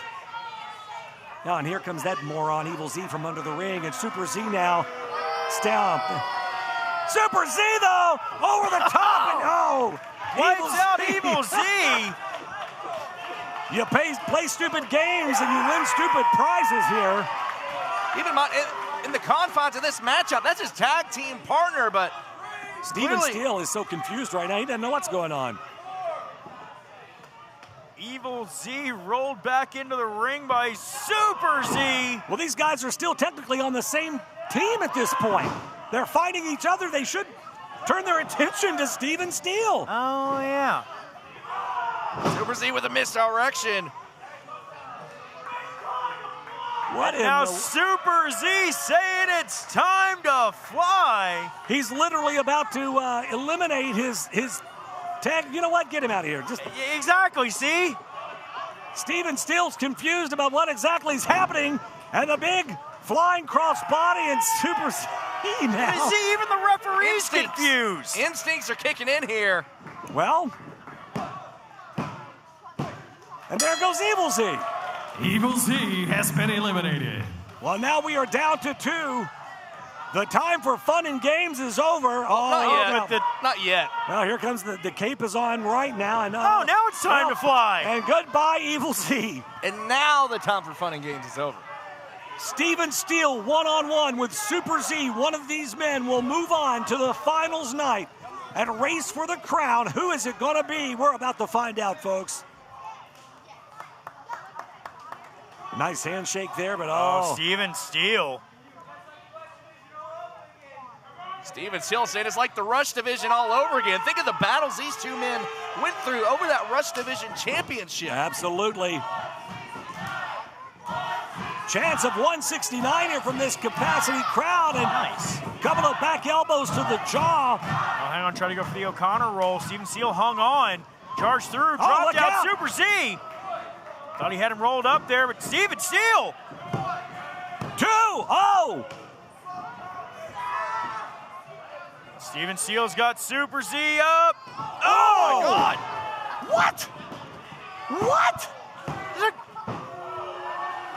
Now, and here comes that moron, Evil Z, from under the ring, and Super Z now stomp. Super Z, though, over the top, and wipes out Evil Z. You play stupid games and you win stupid prizes here. Keep in mind, in the confines of this matchup, that's his tag team partner, but Steven Steele is so confused right now. He doesn't know what's going on. Evil Z rolled back into the ring by Super Z. Well, these guys are still technically on the same team at this point. They're fighting each other. They should turn their attention to Steven Steele. Oh, yeah. Super Z with a misdirection. Now Super Z saying it's time to fly. He's literally about to eliminate his tag. You know what? Get him out of here. Exactly, see? Steven Steele's confused about what exactly is happening, and the big flying cross body and Super Z now. You see, even the referee's confused. Instincts are kicking in here. Well, and there goes Evil Z. Evil Z has been eliminated. Well, now we are down to 2. The time for fun and games is over. Not yet. Well, here comes the cape is on right now. And, now it's time to fly. And goodbye, Evil Z. And now the time for fun and games is over. Steven Steele one-on-one with Super Z. One of these men will move on to the finals night at Race for the Crown. Who is it going to be? We're about to find out, folks. Nice handshake there, but Steven Steele. Steven Steele said it's like the Rush Division all over again. Think of the battles these two men went through over that Rush Division championship. Absolutely. Chance of 169 here from this capacity crowd, and nice. Couple of back elbows to the jaw. Oh, hang on, try to go for the O'Connor roll. Steven Steele hung on, charged through, dropped out Super Z. Thought he had him rolled up there, but Steven Steele. 2-0. Steven Steele's got Super Z up. Oh, my God. What?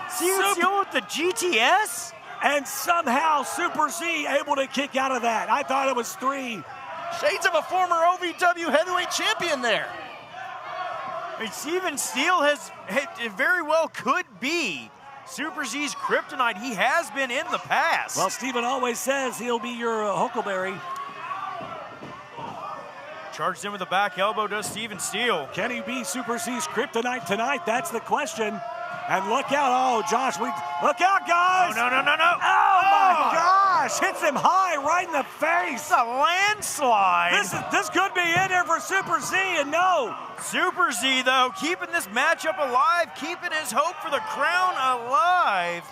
Steven Steele with the GTS? And somehow Super Z able to kick out of that. I thought it was 3. Shades of a former OVW heavyweight champion there. I mean, Steven Steele it very well could be Super Z's kryptonite. He has been in the past. Well, Steven always says he'll be your Huckleberry. Charged in with a back elbow, does Steven Steele. Can he be Super Z's kryptonite tonight? That's the question. And look out. Oh, Josh, look out, guys. No. Oh, my gosh. Hits him high right in the face. It's a landslide. This could be it here for Super Z, and no. Super Z, though, keeping this matchup alive, keeping his hope for the crown alive.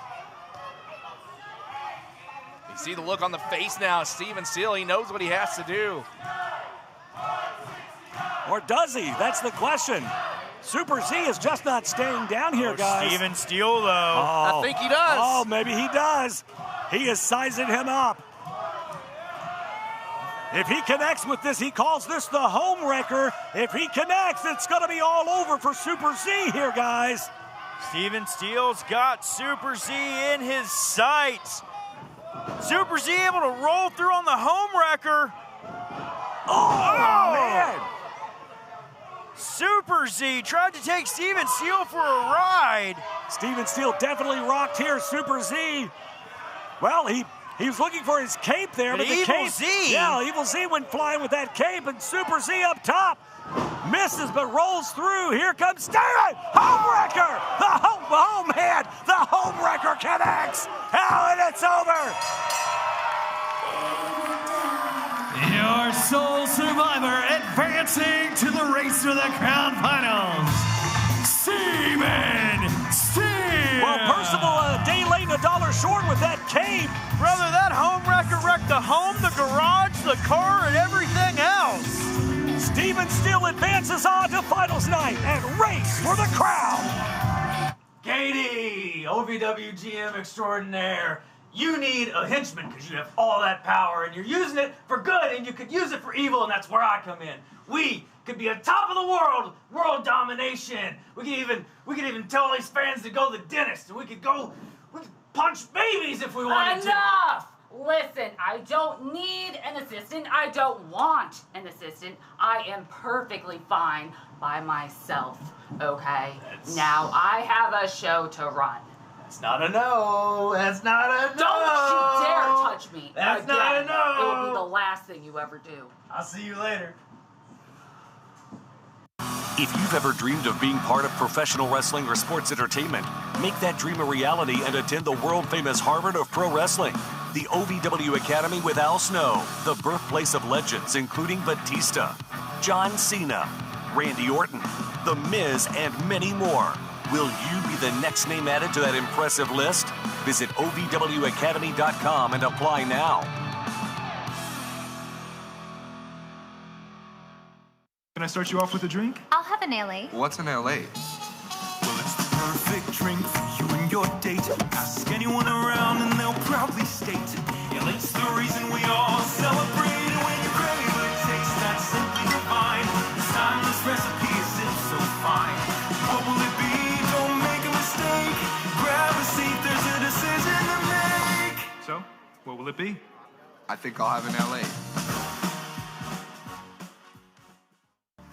You see the look on the face now. Steven Steele, he knows what he has to do. Or does he? That's the question. Super Z is just not staying down here, guys. Steven Steele, though. I think he does. Oh, maybe he does. He is sizing him up. If he connects with this, he calls this the home wrecker. If he connects, it's going to be all over for Super Z here, guys. Steven Steele's got Super Z in his sights. Super Z able to roll through on the home wrecker. Oh, man. Super Z tried to take Steven Steele for a ride. Steven Steele definitely rocked here. Super Z, well, he was looking for his cape there, but the Evil cape, Z. Yeah, Evil Z went flying with that cape, and Super Z up top misses but rolls through. Here comes Steven, home wrecker. Oh man, the home wrecker connects. Oh, and it's over. Your sole survivor advancing to the Race for the Crown finals, Steven Steele. Well, Percival, a day late and $1 short with that cape. Brother, that home wrecker wrecked the home, the garage, the car, and everything else. Steven Steele advances on to finals night and Race for the Crown. Katie, OVW GM extraordinaire. You need a henchman because you have all that power and you're using it for good and you could use it for evil, and that's where I come in. We could be on top of the world domination. We could even tell all these fans to go to the dentist, and we could punch babies if we wanted to. Enough! Listen, I don't need an assistant. I don't want an assistant. I am perfectly fine by myself, okay? Now I have a show to run. That's not a no. That's not a no. Don't you dare touch me. That's again. not a no. It will be the last thing you ever do. I'll see you later. If you've ever dreamed of being part of professional wrestling or sports entertainment, make that dream a reality and attend the world-famous Harvard of Pro Wrestling, the OVW Academy with Al Snow, the birthplace of legends including Batista, John Cena, Randy Orton, The Miz, and many more. Will you be the next name added to that impressive list? Visit OVWacademy.com and apply now. Can I start you off with a drink? I'll have an LA. What's an LA? Well, it's the perfect drink for you and your date. Ask anyone around and they'll proudly state LA's the reason we all celebrate. And when you crave a taste that's simply divine, this timeless recipe is so fine. What will it be? Don't make a mistake. Grab a seat, there's a decision to make. So, what will it be? I think I'll have an LA.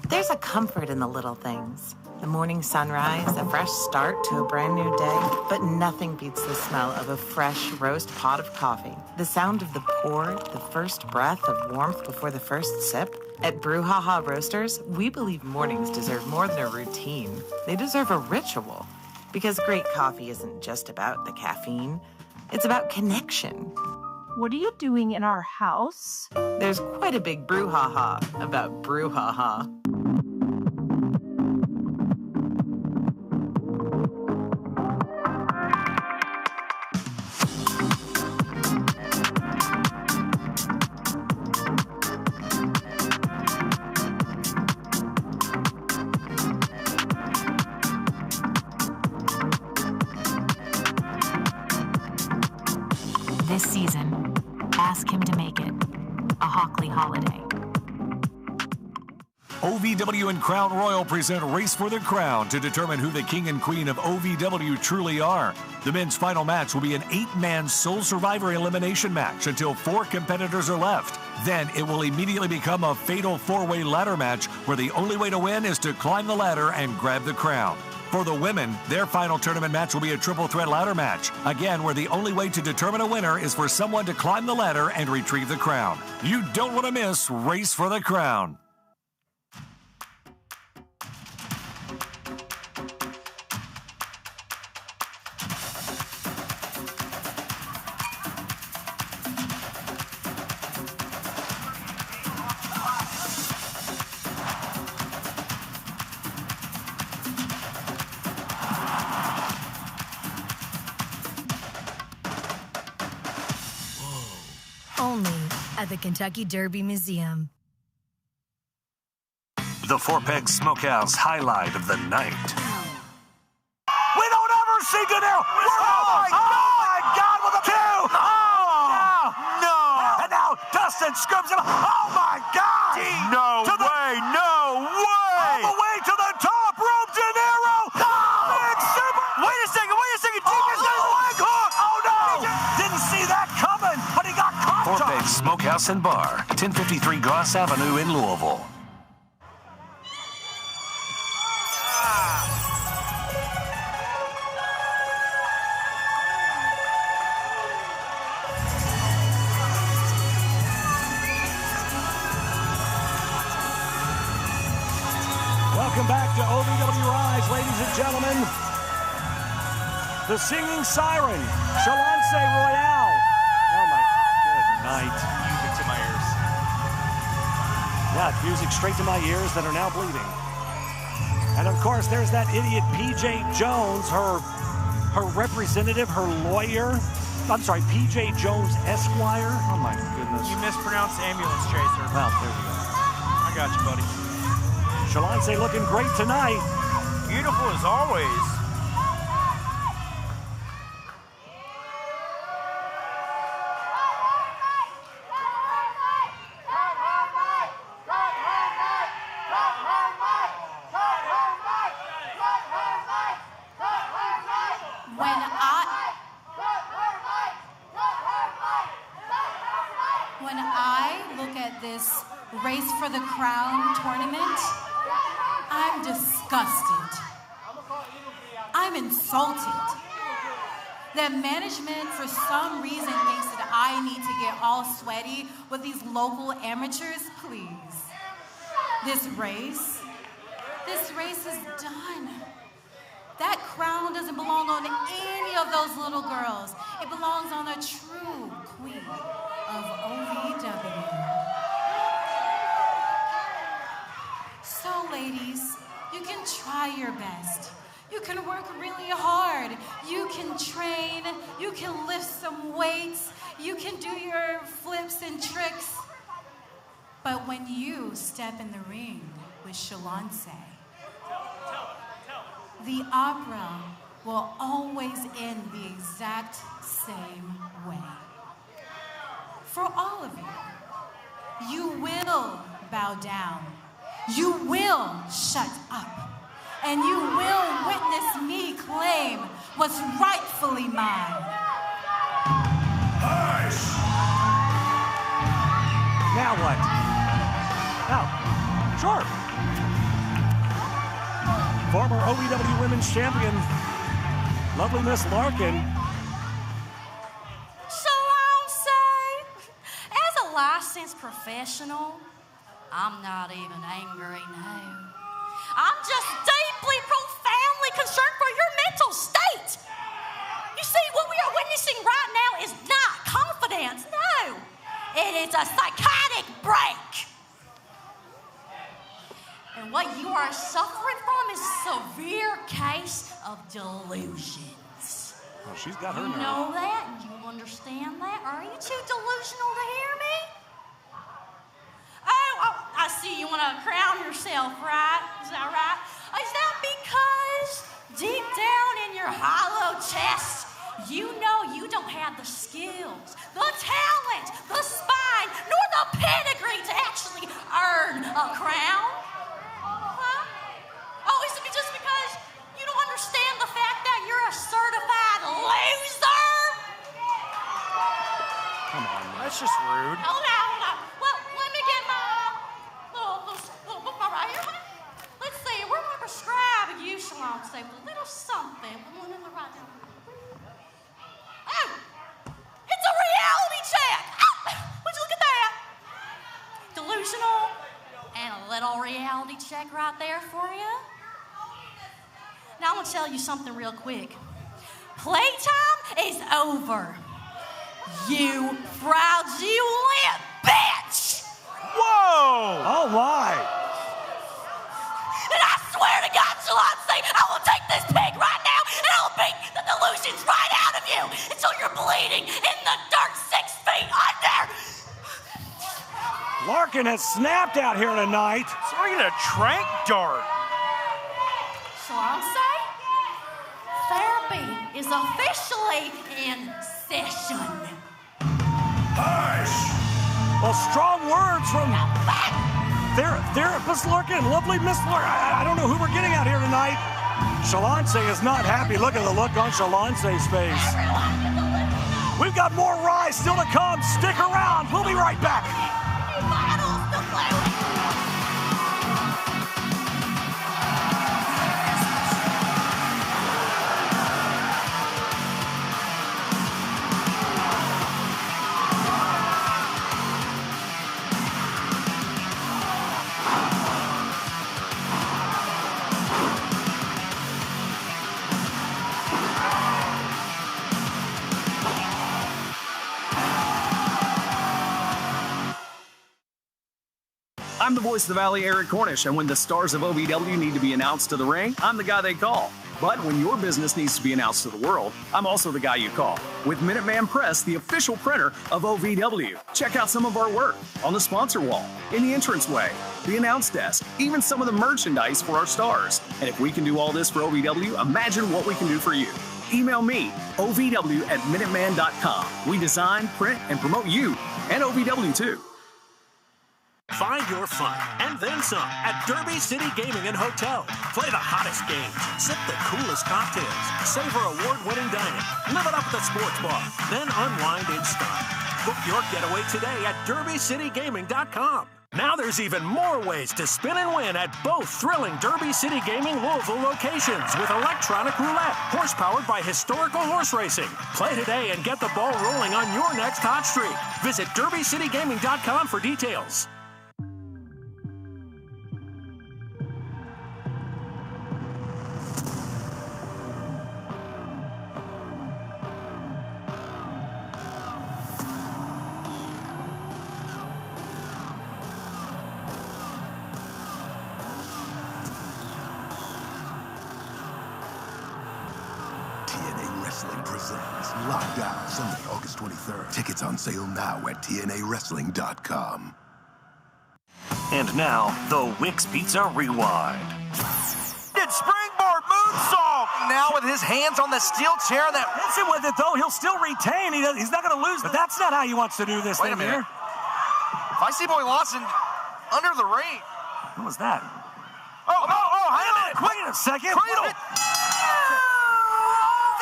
There's a comfort in the little things. The morning sunrise, a fresh start to a brand new day, but nothing beats the smell of a fresh roast pot of coffee. The sound of the pour, the first breath of warmth before the first sip. At Brouhaha Roasters, we believe mornings deserve more than a routine. They deserve a ritual. Because great coffee isn't just about the caffeine. It's about connection. What are you doing in our house? There's quite a big brouhaha about Brouhaha. This season, ask him to make it a Hockley holiday. OVW and Crown Royal present Race for the Crown to determine who the king and queen of OVW truly are. The men's final match will be an 8-man sole survivor elimination match until 4 competitors are left. Then it will immediately become a fatal 4-way ladder match where the only way to win is to climb the ladder and grab the crown. For the women, their final tournament match will be a triple threat ladder match. Again, where the only way to determine a winner is for someone to climb the ladder and retrieve the crown. You don't want to miss Race for the Crown. only at the Kentucky Derby Museum. The Four Pegs Smokehouse highlight of the night. We don't ever see De Niro. Oh my God, with a two. No. And now Dustin scrubs him. Oh my God. No way. All the way to the top rope, De Niro. Big super. Wait a second. DJ's got his leg hook. Oh no. Didn't see that coming, but he got caught. Four Pegs Smokehouse and Bar, 1053 Goss Avenue in Louisville. Welcome back to OVW RISE, ladies and gentlemen. The singing siren, Chalance Royale. Oh my good night. Music to my ears. Yeah, music straight to my ears that are now bleeding. And of course, there's that idiot PJ Jones, her representative, her lawyer. I'm sorry, PJ Jones Esquire. Oh my goodness. You mispronounced ambulance chaser. Well, there we go. I got you, buddy. Chalance looking great tonight. Beautiful as always. When I look at this Race for the Crown tournament, I'm disgusted. I'm insulted. That management, for some reason, thinks that I need to get all sweaty with these local amateurs. Please. This race is done. That crown doesn't belong on any of those little girls. It belongs on a true queen of OVW. So, ladies, you can try your best. You can work really hard. You can train. You can lift some weights. You can do your flips and tricks. But when you step in the ring with Chalance, the opera will always end the exact same way. For all of you, you will bow down. You will shut up. And you will witness me claim what's rightfully mine. Now what? Now, sure. Former OVW Women's Champion, lovely Miss Larkin. As a licensed professional, I'm not even angry now. I'm just deeply, profoundly concerned for your mental state. You see, what we are witnessing right now is not confidence. No, it is a psychotic break. And what you are suffering from is a severe case of delusions. Well, she's got her You nerve. know that, and you understand that. Are you too delusional to hear me? Oh, I see you want to crown yourself, right? Is that right? Is that because deep down in your hollow chest, you know you don't have the skills, the talent, the spine, nor the pedigree to actually earn a crown? Huh? Oh, is it just because you don't understand the fact that you're a certified loser? Come on, man. That's just rude. Hold on. Well, let me get my little book right here. Let's see. We're going to prescribe you, Chalance, with a little something. We're going to write down. Oh, it's a reality check. Oh, would you look at that? Delusional and a little reality check right there for you. Now, I'm going to tell you something real quick. Playtime is over. You fraudulent bitch! Whoa! Oh, my. And I swear to God, Chalance, I will take this pig right now and I will beat the delusions right out of you until you're bleeding in the dirt 6 feet me under! Larkin has snapped out here tonight. Swinging a trank dart. Shalonce, therapy is officially in session. Well, strong words from therapist Larkin, lovely Miss Larkin. I don't know who we're getting out here tonight. Shalonce is not happy. Look at the look on Shalonce's face. We've got more Rise still to come. Stick around. We'll be right back. I'm the voice of the Valley, Eric Cornish, and when the stars of OVW need to be announced to the ring, I'm the guy they call. But when your business needs to be announced to the world, I'm also the guy you call. With Minuteman Press, the official printer of OVW. Check out some of our work on the sponsor wall, in the entranceway, the announce desk, even some of the merchandise for our stars. And if we can do all this for OVW, imagine what we can do for you. Email me, ovw@minuteman.com. We design, print, and promote you, and OVW too. Find your fun and then some at Derby City Gaming and Hotel. Play the hottest games, sip the coolest cocktails, savor award-winning dining, live it up at the sports bar, then unwind in style. Book your getaway today at derbycitygaming.com. Now there's even more ways to spin and win at both thrilling Derby City Gaming Louisville locations with electronic roulette, horse-powered by historical horse racing. Play today and get the ball rolling on your next hot streak. Visit derbycitygaming.com for details. Lockdown, Sunday, August 23rd. Tickets on sale now at TNAWrestling.com. And now, the Wix Pizza Rewind. It's springboard moonsault. Now with his hands on the steel chair. That hits him with it, though. He'll still retain. He's not going to lose, but that's not how he wants to do this Wait thing a minute. here. If I see Boy Lawson under the ring. What was that? Oh, hang on. Wait a second. Cradle.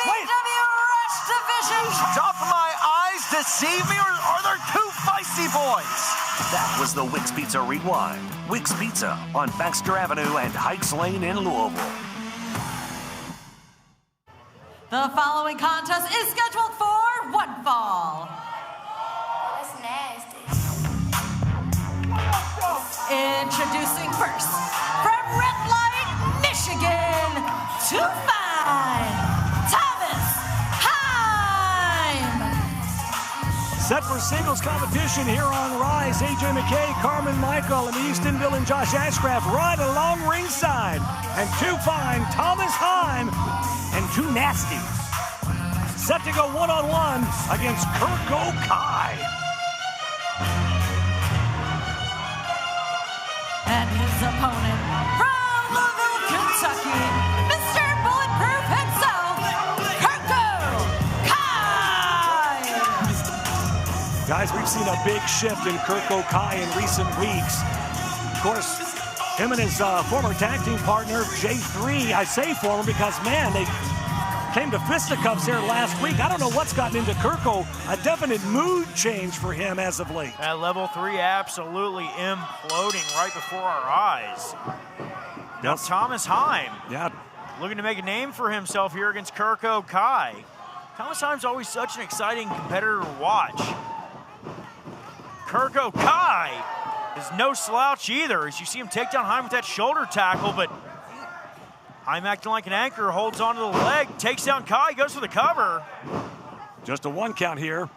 Wait. Stop my eyes deceive me, or are there two feisty boys? That was the Wix Pizza Rewind. Wix Pizza on Baxter Avenue and Hikes Lane in Louisville. The following contest is scheduled for one fall. That's nasty. Introducing first, from Red Light, Michigan, to find Thomas Heim. Set for singles competition here on Rise. AJ McKay, Carmen Michael, and Eastonville and Josh Ashcraft right along ringside. And two fine, Thomas Heim and two nasties. Set to go one-on-one against Kirko Kai. And his opponent from Louisville, Kentucky, Mr. Bulletproof himself, Kirko Kai. Guys, we've seen a big shift in Kirko Kai in recent weeks. Of course, him and his former tag team partner, J3, I say former because, man, they came to fisticuffs here last week. I don't know what's gotten into Kirko. A definite mood change for him as of late. At level 3, absolutely imploding right before our eyes. Now Thomas Heim. Yeah. Looking to make a name for himself here against Kirko Kai. Thomas Heim's always such an exciting competitor to watch. Kirko Kai is no slouch either, as you see him take down Heim with that shoulder tackle, but Heim acting like an anchor, holds onto the leg, takes down Kai, goes for the cover. Just a one count here.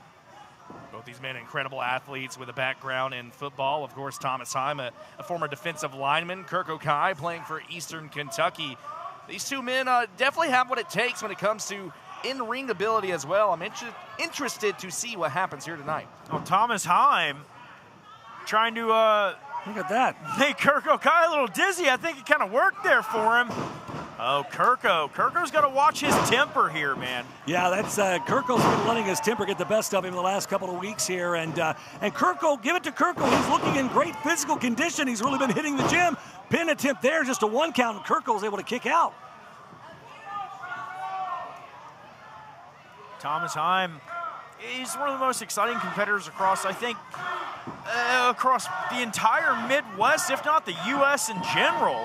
Both these men incredible athletes with a background in football. Of course, Thomas Heim, a former defensive lineman. Kirko Kai playing for Eastern Kentucky. These two men definitely have what it takes when it comes to in-ring ability as well. I'm interested to see what happens here tonight. Well, Thomas Heim trying to look at that. Make Kirko Kai a little dizzy. I think it kind of worked there for him. Oh, Kirko's got to watch his temper here, man. Yeah, that's Kirko's been letting his temper get the best of him the last couple of weeks here, and Kirko, give it to Kirko. He's looking in great physical condition. He's really been hitting the gym. Pin attempt there, just a 1 count, and Kirko's able to kick out. Thomas Heim, he's one of the most exciting competitors across, I think, across the entire Midwest, if not the U.S. in general.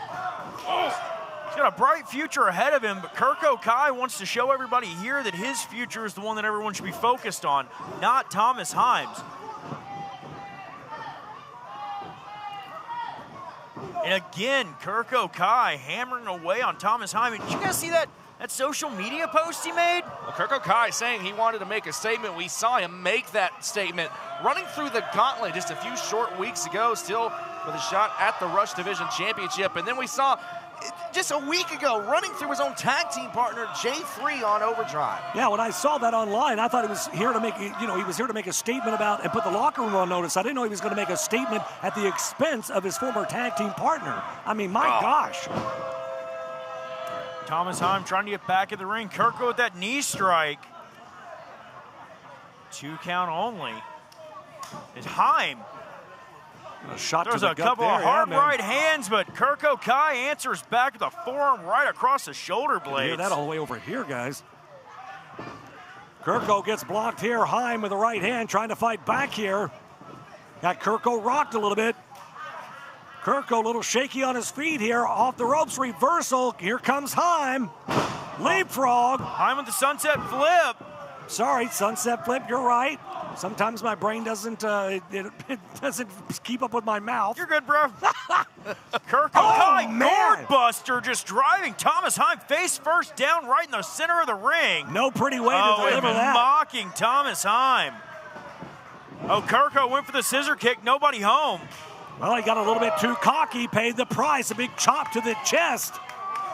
He's got a bright future ahead of him, but Kirko Kai wants to show everybody here that his future is the one that everyone should be focused on, not Thomas Heim's. And again, Kirko Kai hammering away on Thomas Heim. Did you guys see that social media post he made? Well, Kirko Kai saying he wanted to make a statement. We saw him make that statement running through the gauntlet just a few short weeks ago, still with a shot at the Rush Division Championship. And then we saw just a week ago running through his own tag team partner J3 on Overdrive. Yeah, when I saw that online, I thought he was here to make, he was here to make a statement about and put the locker room on notice. I didn't know he was going to make a statement at the expense of his former tag team partner. I mean, my gosh. Thomas Heim trying to get back in the ring. Kirko with that knee strike. 2 count only. It's Heim. A shot There's to the a gut couple there, of hard yeah, right hands, but Kirko Kai answers back with a forearm right across the shoulder blades. Hear that all the way over here, guys. Kirko gets blocked here. Heim with the right hand trying to fight back here. Got Kirko rocked a little bit. Kirko a little shaky on his feet here. Off the ropes, reversal. Here comes Heim. Leapfrog. Heim with the sunset flip. Sorry, sunset flip, you're right. Sometimes my brain doesn't it doesn't keep up with my mouth. You're good, bro. Kirko Kai, guard buster, just driving Thomas Heim face first down right in the center of the ring. No pretty way to deliver that. Mocking Thomas Heim. Oh, Kirko went for the scissor kick, nobody home. Well, he got a little bit too cocky, paid the price, a big chop to the chest.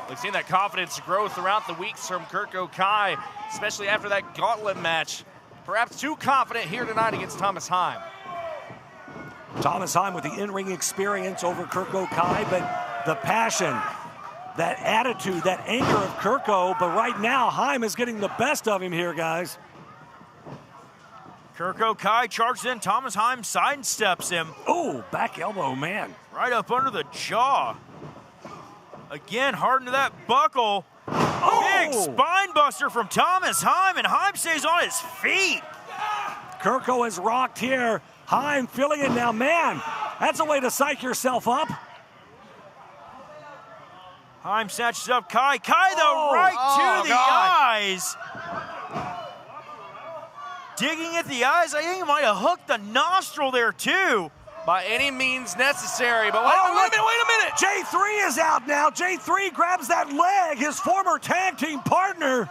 We've seen that confidence grow throughout the weeks from Kirko Kai, especially after that gauntlet match. Perhaps too confident here tonight against Thomas Heim. Thomas Heim with the in-ring experience over Kirko Kai, but the passion, that attitude, that anger of Kirko, but right now Heim is getting the best of him here, guys. Kirko Kai charges in, Thomas Heim sidesteps him. Oh, back elbow, man. Right up under the jaw. Again, hard into that buckle. Big spine buster from Thomas Heim, and Heim stays on his feet. Kirko is rocked here. Heim feeling it now. Man, that's a way to psych yourself up. Heim snatches up Kai. Kai, though, right to the eyes. Digging at the eyes. I think he might have hooked the nostril there, too. By any means necessary, but wait a minute. J3 is out now. J3 grabs that leg, his former tag team partner.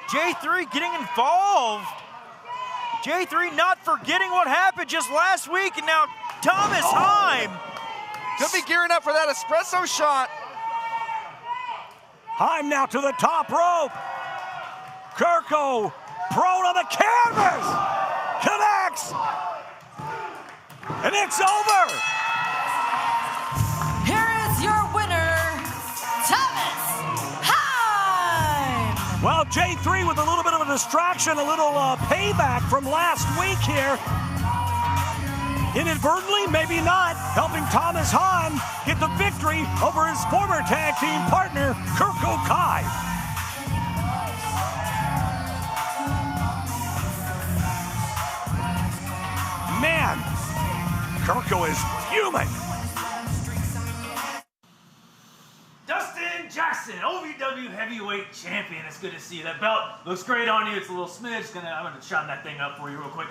J3 getting involved. J3 not forgetting what happened just last week, and now Thomas Heim. Could be gearing up for that espresso shot. Heim now to the top rope. Kirko prone on the canvas. Connects. And it's over. Here is your winner, Thomas Heim. Well, J3 with a little bit of a distraction, a little payback from last week here. Inadvertently, maybe not, helping Thomas Heim get the victory over his former tag team partner, Kirko Kai. Man, Kirko is fuming. Dustin Jackson, OVW Heavyweight Champion. It's good to see you. That belt looks great on you. It's a little smidge. I'm gonna shine that thing up for you real quick.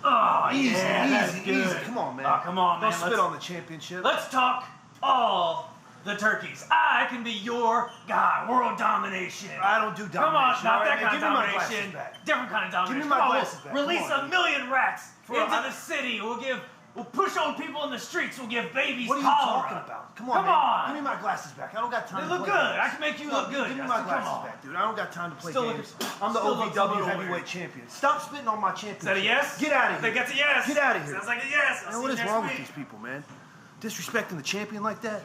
Oh, easy, yeah, that's good. easy. Come on, man. Oh, come on, man. Don't spit on the championship. Let's talk all the turkeys. I can be your guy. World domination. I don't do domination. Come on, not that right, kind of domination. Different kind of domination. Give me my glasses back. Release Come on, a million rats into the the city. We'll give We'll push on people in the streets. We'll give babies What are you cholera. talking about? Come on, Give me my glasses back. I don't got time They to look play good. games. I can make you look good. Give me Justin. my Come glasses on. back, dude. I don't got time to play Still games. looks- I'm the still looks a OVW little heavyweight weird. champion. Stop spitting on my championship. Is that a yes? Get out of I here. think that's a yes. Get out of here. Sounds like a yes. I'll Man, see what you is next wrong week. with these people, man? Disrespecting the champion like that?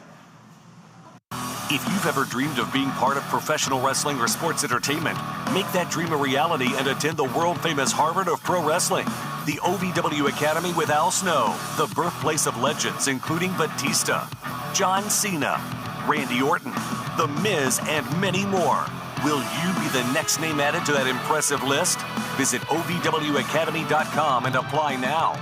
If you've ever dreamed of being part of professional wrestling or sports entertainment, make that dream a reality and attend the world-famous Harvard of Pro Wrestling. The OVW Academy with Al Snow, the birthplace of legends including Batista, John Cena, Randy Orton, The Miz, and many more. Will you be the next name added to that impressive list? Visit OVWacademy.com and apply now.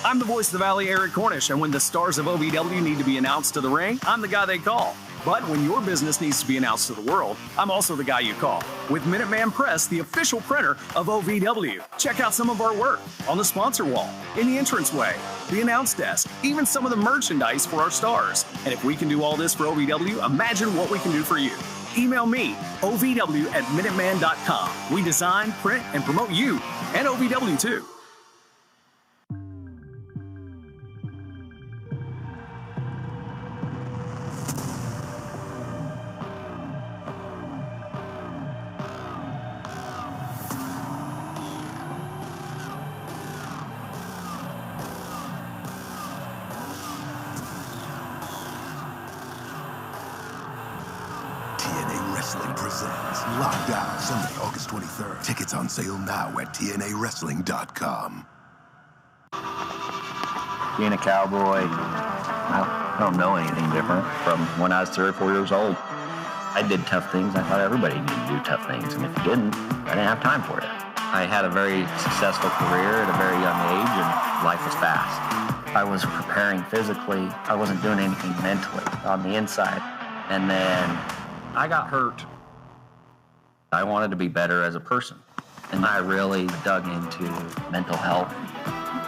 I'm the voice of the Valley, Eric Cornish, and when the stars of OVW need to be announced to the ring, I'm the guy they call. But when your business needs to be announced to the world, I'm also the guy you call. With Minuteman Press, the official printer of OVW. Check out some of our work on the sponsor wall, in the entranceway, the announce desk, even some of the merchandise for our stars. And if we can do all this for OVW, imagine what we can do for you. Email me, ovw@minuteman.com. We design, print, and promote you, and OVW too. Presents Lockdown, Sunday, August 23rd. Tickets on sale now at TNAWrestling.com. Being a cowboy, I don't know anything different from when I was 3 or 4 years old. I did tough things. I thought everybody needed to do tough things, and if you didn't, I didn't have time for it. I had a very successful career at a very young age, and life was fast. I was preparing physically. I wasn't doing anything mentally on the inside. And then I got hurt. I wanted to be better as a person, and I really dug into mental health.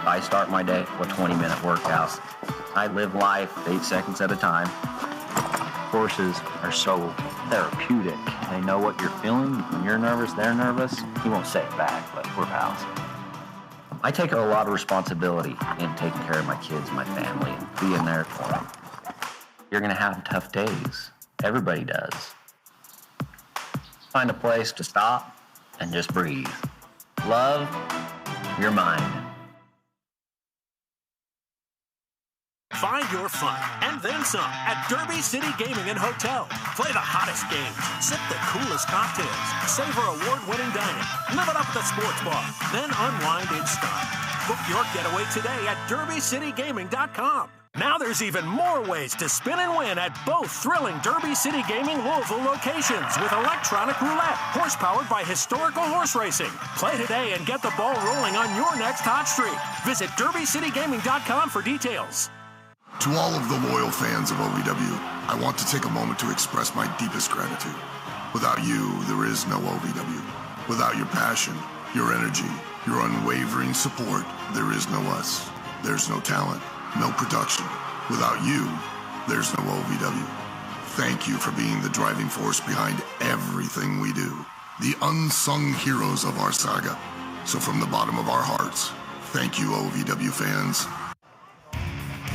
I start my day with 20-minute workouts. I live life 8 seconds at a time. Horses are so therapeutic. They know what you're feeling. When you're nervous, they're nervous. You won't say it back, but we're pals. I take a lot of responsibility in taking care of my kids, my family, and being there for them. You're gonna have tough days. Everybody does. Find a place to stop and just breathe. Love your mind. Find your fun and then some at Derby City Gaming and Hotel. Play the hottest games, sip the coolest cocktails, savor award-winning dining, live it up at the sports bar, then unwind in style. Book your getaway today at DerbyCityGaming.com. Now there's even more ways to spin and win at both thrilling Derby City Gaming Louisville locations with electronic roulette, horse-powered by historical horse racing. Play today and get the ball rolling on your next hot streak. Visit DerbyCityGaming.com for details. To all of the loyal fans of OVW, I want to take a moment to express my deepest gratitude. Without you, there is no OVW. Without your passion, your energy, your unwavering support, there is no us. There's no talent, no production. Without you, there's no OVW. Thank you for being the driving force behind everything we do. The unsung heroes of our saga. So from the bottom of our hearts, thank you, OVW fans.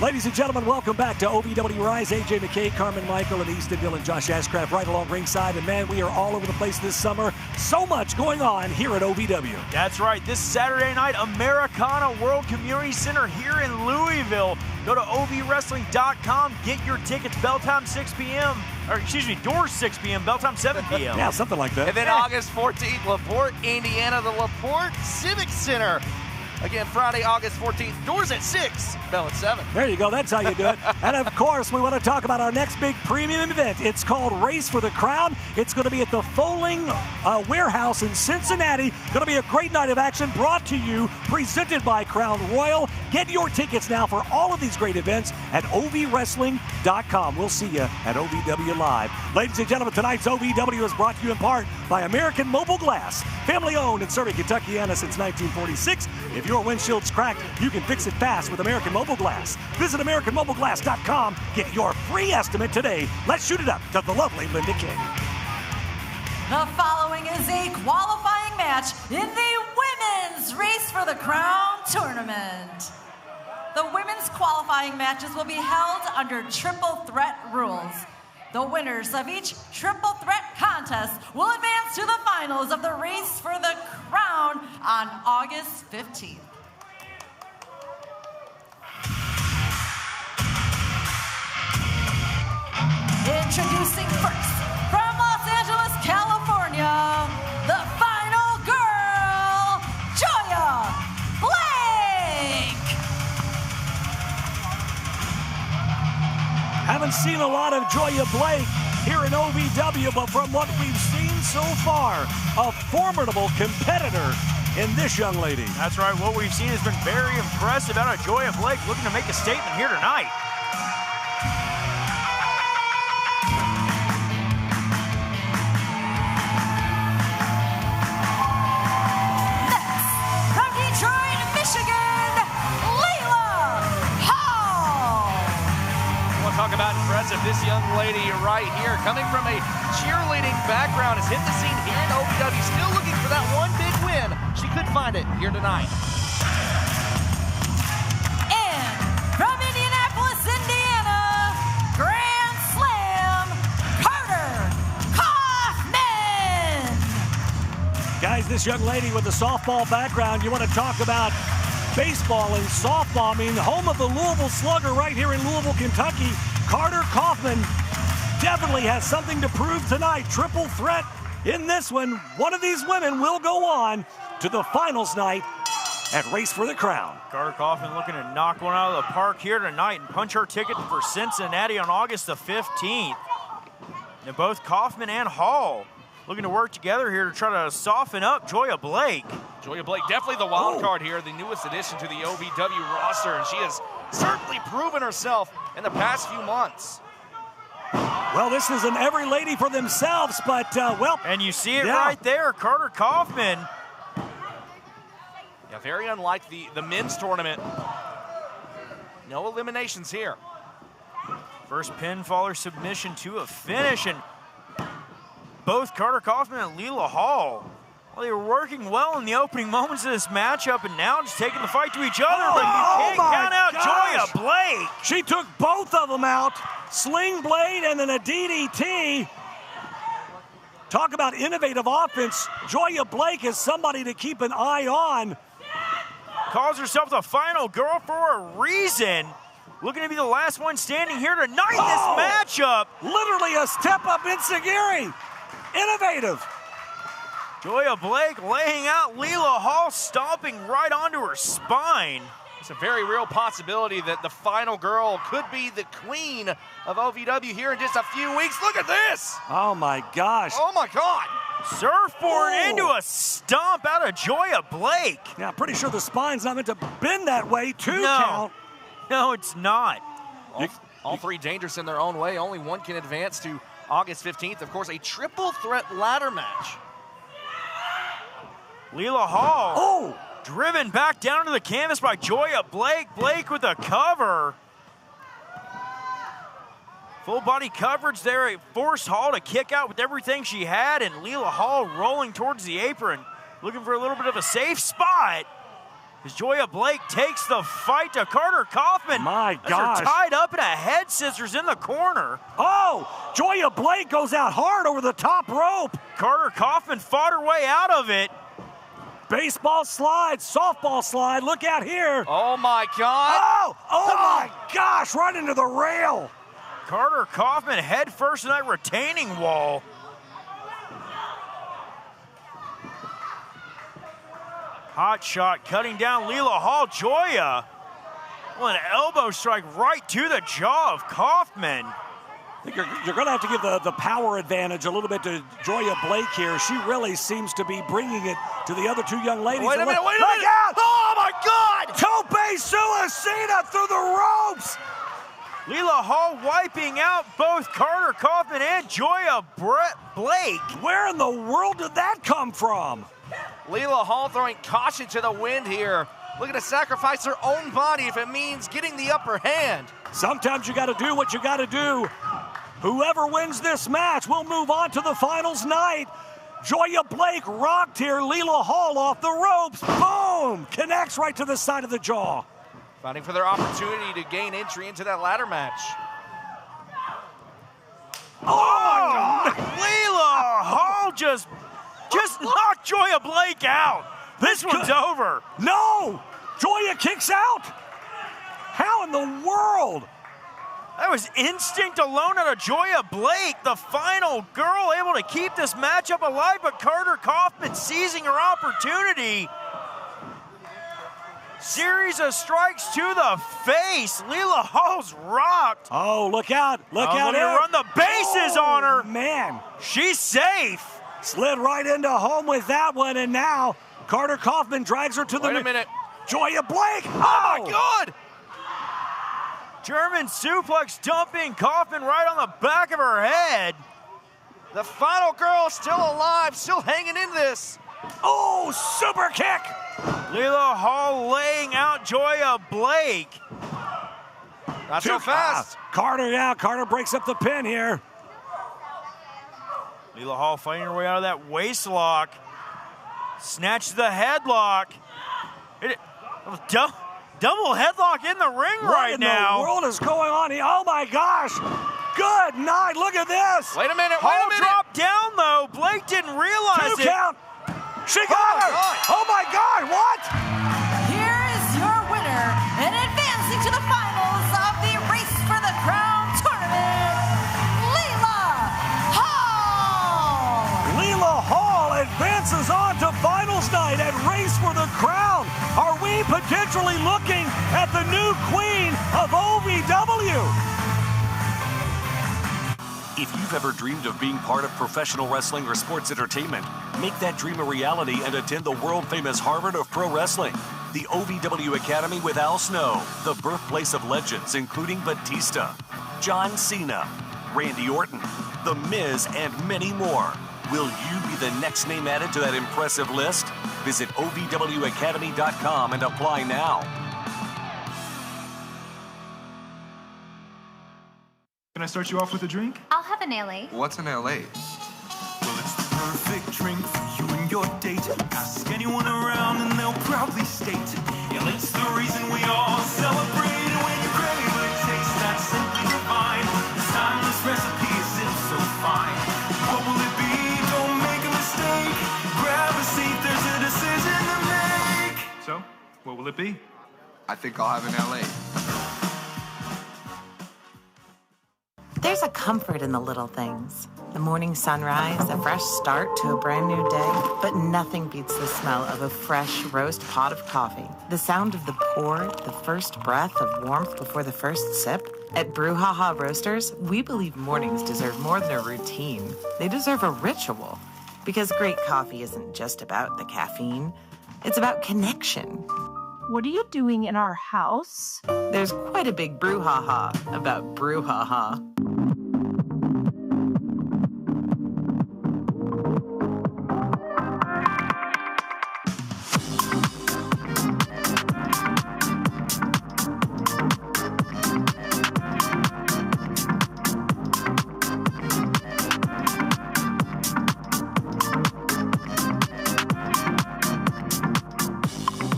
Ladies and gentlemen, welcome back to OVW RISE. AJ McKay, Carmen Michael, and Easton Dillon, Josh Ashcraft right along ringside. And man, we are all over the place this summer. So much going on here at OVW. That's right. This Saturday night, Americana World Community Center here in Louisville. Go to ovwrestling.com. Get your tickets. Bell time 6 p.m. Or excuse me, doors 6 p.m. Bell time 7 p.m. Yeah, something like that. And then August 14th, LaPorte, Indiana, the LaPorte Civic Center. Again, Friday, August 14th, doors at 6, bell at 7. There you go. That's how you do it. And, of course, we want to talk about our next big premium event. It's called Race for the Crown. It's going to be at the Foaling Warehouse in Cincinnati. Going to be a great night of action brought to you, presented by Crown Royal. Get your tickets now for all of these great events at ovwrestling.com. We'll see you at OVW Live. Ladies and gentlemen, tonight's OVW is brought to you in part by American Mobile Glass. Family owned and serving Kentuckiana since 1946. If your windshield's cracked, you can fix it fast with American Mobile Glass. Visit AmericanMobileGlass.com. Get your free estimate today. Let's shoot it up to the lovely Linda King. The following is a qualifying match in the women's Women's Race for the Crown tournament. The women's qualifying matches will be held under triple threat rules. The winners of each triple threat contest will advance to the finals of the Race for the Crown on August 15th. Introducing first, from Los Angeles, California, the final girl, Joya Blake. Haven't seen a lot of Joya Blake here in OVW, but from what we've seen so far, a formidable competitor in this young lady. That's right. What we've seen has been very impressive out of Joya Blake, looking to make a statement here tonight. Talk about impressive. This young lady right here, coming from a cheerleading background, has hit the scene here in OVW, still looking for that one big win. She could find it here tonight. And from Indianapolis, Indiana, Grand Slam, Carter Kaufman. Guys, this young lady with the softball background, you want to talk about baseball and softball. I mean, home of the Louisville Slugger right here in Louisville, Kentucky. Carter Kaufman definitely has something to prove tonight. Triple threat in this one. One of these women will go on to the finals night at Race for the Crown. Carter Kaufman looking to knock one out of the park here tonight and punch her ticket for Cincinnati on August the 15th. And both Kaufman and Hall looking to work together here to try to soften up Joya Blake. Joya Blake, definitely the wild card here, the newest addition to the OVW roster, and she has certainly proven herself in the past few months. Well, this is an every lady for themselves, but, well. And you see it right there, Carter Kaufman. Yeah, very unlike the men's tournament. No eliminations here. First pinfall or submission to a finish, and both Carter Kaufman and Leela Hall, well, they were working well in the opening moments of this matchup, and now just taking the fight to each other. But you can't count out Joya Blake. She took both of them out. Sling blade and then a DDT. Talk about innovative offense. Joya Blake is somebody to keep an eye on. Calls herself the final girl for a reason. Looking to be the last one standing here tonight in this matchup. Literally a step up enziguri. Innovative. Joya Blake laying out Leela Hall, stomping right onto her spine. It's a very real possibility that the final girl could be the queen of OVW here in just a few weeks. Look at this. Oh, my gosh. Oh, my God. Surfboard into a stomp out of Joya Blake. Yeah, I'm pretty sure the spine's not meant to bend that way. Count. No, it's not. All three dangerous in their own way. Only one can advance to August 15th. Of course, a triple threat ladder match. Leela Hall driven back down to the canvas by Joya Blake. Blake with a cover. Full body coverage there. It forced Hall to kick out with everything she had, and Leela Hall rolling towards the apron, looking for a little bit of a safe spot. As Joya Blake takes the fight to Carter Kaufman. My gosh. They're tied up in a head scissors in the corner. Oh, Joya Blake goes out hard over the top rope. Carter Kaufman fought her way out of it. Baseball slide, softball slide, look out here. Oh my God. Oh my gosh, right into the rail. Carter Kaufman head first in that retaining wall. Hot shot cutting down Leela Hall. Joya. Well, an elbow strike right to the jaw of Kaufman. I think you're going to have to give the power advantage a little bit to Joya Blake here. She really seems to be bringing it to the other two young ladies. Wait a minute. Out. Oh, my God. Tope Suicida through the ropes. Leela Hall wiping out both Carter Kaufman and Joya Blake. Where in the world did that come from? Leela Hall throwing caution to the wind here. Looking to sacrifice her own body if it means getting the upper hand. Sometimes you got to do what you got to do. Whoever wins this match will move on to the finals night. Joya Blake rocked here. Leela Hall off the ropes. Boom! Connects right to the side of the jaw. Fighting for their opportunity to gain entry into that ladder match. Oh, Leela Hall just knocked Joya Blake out. This one's over. No! Joya kicks out. How in the world? That was instinct alone out of Joya Blake, the final girl able to keep this matchup alive, but Carter Kaufman seizing her opportunity. Series of strikes to the face. Leela Hall's rocked. Oh, look out. Look out. Looking to run the bases on her. Man. She's safe. Slid right into home with that one, and now Carter Kaufman drags her to the... Wait a minute. Joya Blake. Oh, my God. German suplex dumping Kaufman right on the back of her head. The final girl still alive, still hanging in this. Oh, super kick. Leela Hall laying out Joya Blake. Not so fast. Carter breaks up the pin here. Leela Hall fighting her way out of that waist lock. Snatches the headlock. Double headlock in the ring right now. What in the world is going on here? Oh my gosh. Good night. Look at this. Wait a minute. Hall dropped down though. Blake didn't realize it. 2 count. She got her. Oh my God. What? Here is your winner and advancing to the finals of the Race for the Crown tournament, Leela Hall. Leela Hall advances on to finals night at Race for the Crown. Are we potentially looking at the new queen of OVW? If you've ever dreamed of being part of professional wrestling or sports entertainment, make that dream a reality and attend the world-famous Harvard of Pro Wrestling. The OVW Academy with Al Snow, the birthplace of legends including Batista, John Cena, Randy Orton, The Miz, and many more. Will you be the next name added to that impressive list? Visit OVWacademy.com and apply now. Can I start you off with a drink? I'll have an LA. What's an LA? Well, it's the perfect drink for you and your date. Ask anyone around and they'll proudly state LA's the reason we all celebrate. And when you crave a taste that's simply divine, this timeless recipe is so fine. What will it be? Don't make a mistake. Grab a seat, there's a decision to make. So, what will it be? I think I'll have an LA. There's a comfort in the little things. The morning sunrise, a fresh start to a brand new day. But nothing beats the smell of a fresh roast pot of coffee. The sound of the pour, the first breath of warmth before the first sip. At Brouhaha Roasters, we believe mornings deserve more than a routine. They deserve a ritual. Because great coffee isn't just about the caffeine. It's about connection. What are you doing in our house? There's quite a big brouhaha about Brouhaha.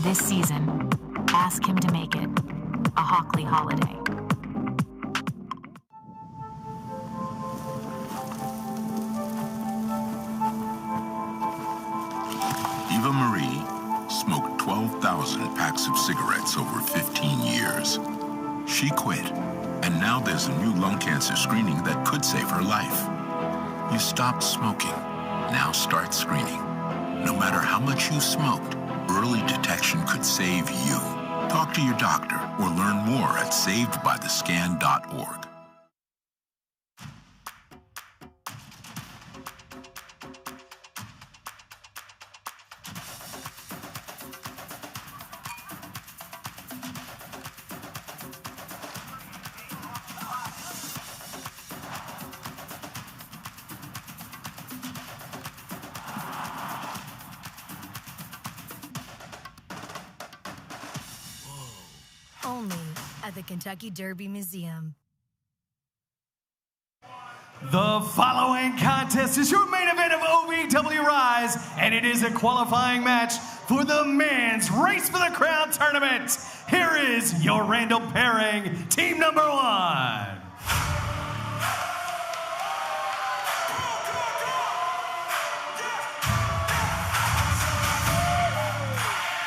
This season, ask him to make it a Hockley holiday. Eva Marie smoked 12,000 packs of cigarettes over 15 years. She quit, and now there's a new lung cancer screening that could save her life. You stopped smoking. Now start screening. No matter how much you smoked, early detection could save you. Talk to your doctor or learn more at savedbythescan.org. Only at the Kentucky Derby Museum. The following contest is your main event of OVW Rise, and it is a qualifying match for the Men's Race for the Crown tournament. Here is your random pairing, team number 1.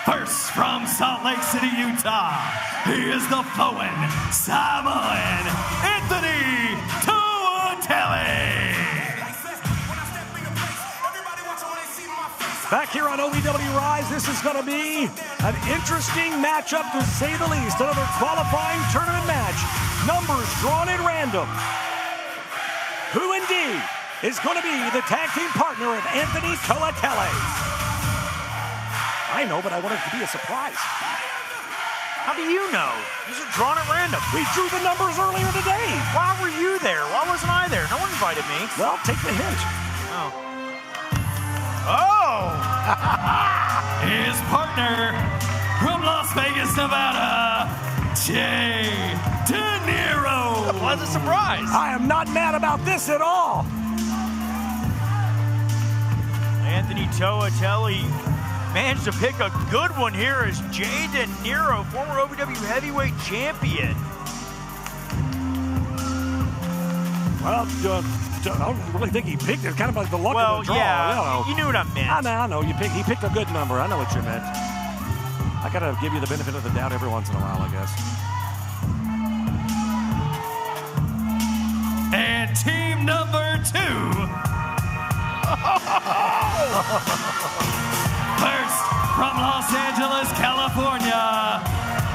First, from Salt Lake City, Utah, he is the flowing Samoan Anthony Toatelli. Back here on OVW Rise, this is going to be an interesting matchup to say the least. Another qualifying tournament match. Numbers drawn at random. Who indeed is going to be the tag team partner of Anthony Toatelli? I know, but I want it to be a surprise. How do you know? These are drawn at random. We drew the numbers earlier today. Why were you there? Why wasn't I there? No one invited me. Well, take the hint. Oh! His partner from Las Vegas, Nevada, Jay De Niro. A pleasant surprise. I am not mad about this at all. Anthony Toatelli managed to pick a good one here as Jay De Niro, former OVW heavyweight champion. Well, I don't really think he picked it. Kind of like the luck of the draw. Yeah, you knew what I meant. I know. He picked a good number. I know what you meant. I gotta give you the benefit of the doubt every once in a while, I guess. And team number 2. First, from Los Angeles, California,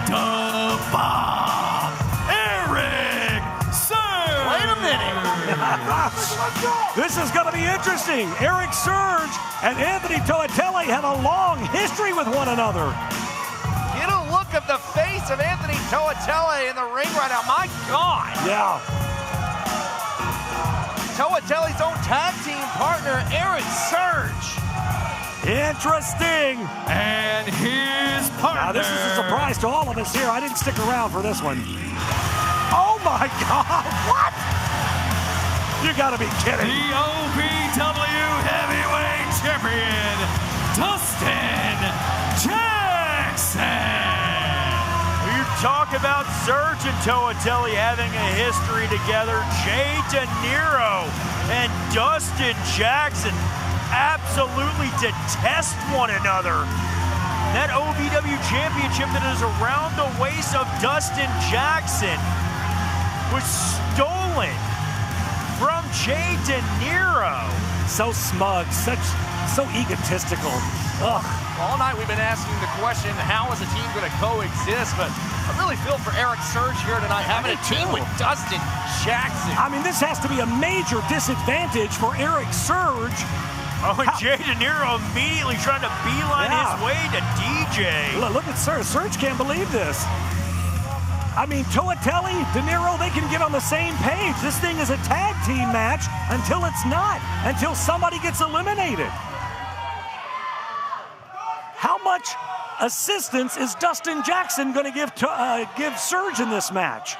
the Bob, Eric Surge. Wait a minute. This is going to be interesting. Eric Surge and Anthony Toatelli have a long history with one another. Get a look at the face of Anthony Toatelli in the ring right now. My God. Yeah. Toatelli's own tag team partner, Eric Surge. Interesting. And his partner. Now, this is a surprise to all of us here. I didn't stick around for this one. Oh, my God. What? You got to be kidding. The OVW Heavyweight Champion, Dustin Jackson. You talk about Surge and Toatelli having a history together. Jay De Niro and Dustin Jackson absolutely detest one another. That OVW championship that is around the waist of Dustin Jackson was stolen from Jay De Niro. So smug, so egotistical. Ugh. All night we've been asking the question, how is a team going to coexist? But I really feel for Eric Surge here tonight, having a team with Dustin Jackson. I mean, this has to be a major disadvantage for Eric Surge. Oh, and Jay De Niro immediately trying to beeline his way to DJ. Look at Surge. Surge can't believe this. I mean, Toatelli, De Niro, they can get on the same page. This thing is a tag team match until it's not, until somebody gets eliminated. How much assistance is Dustin Jackson going to give Surge in this match?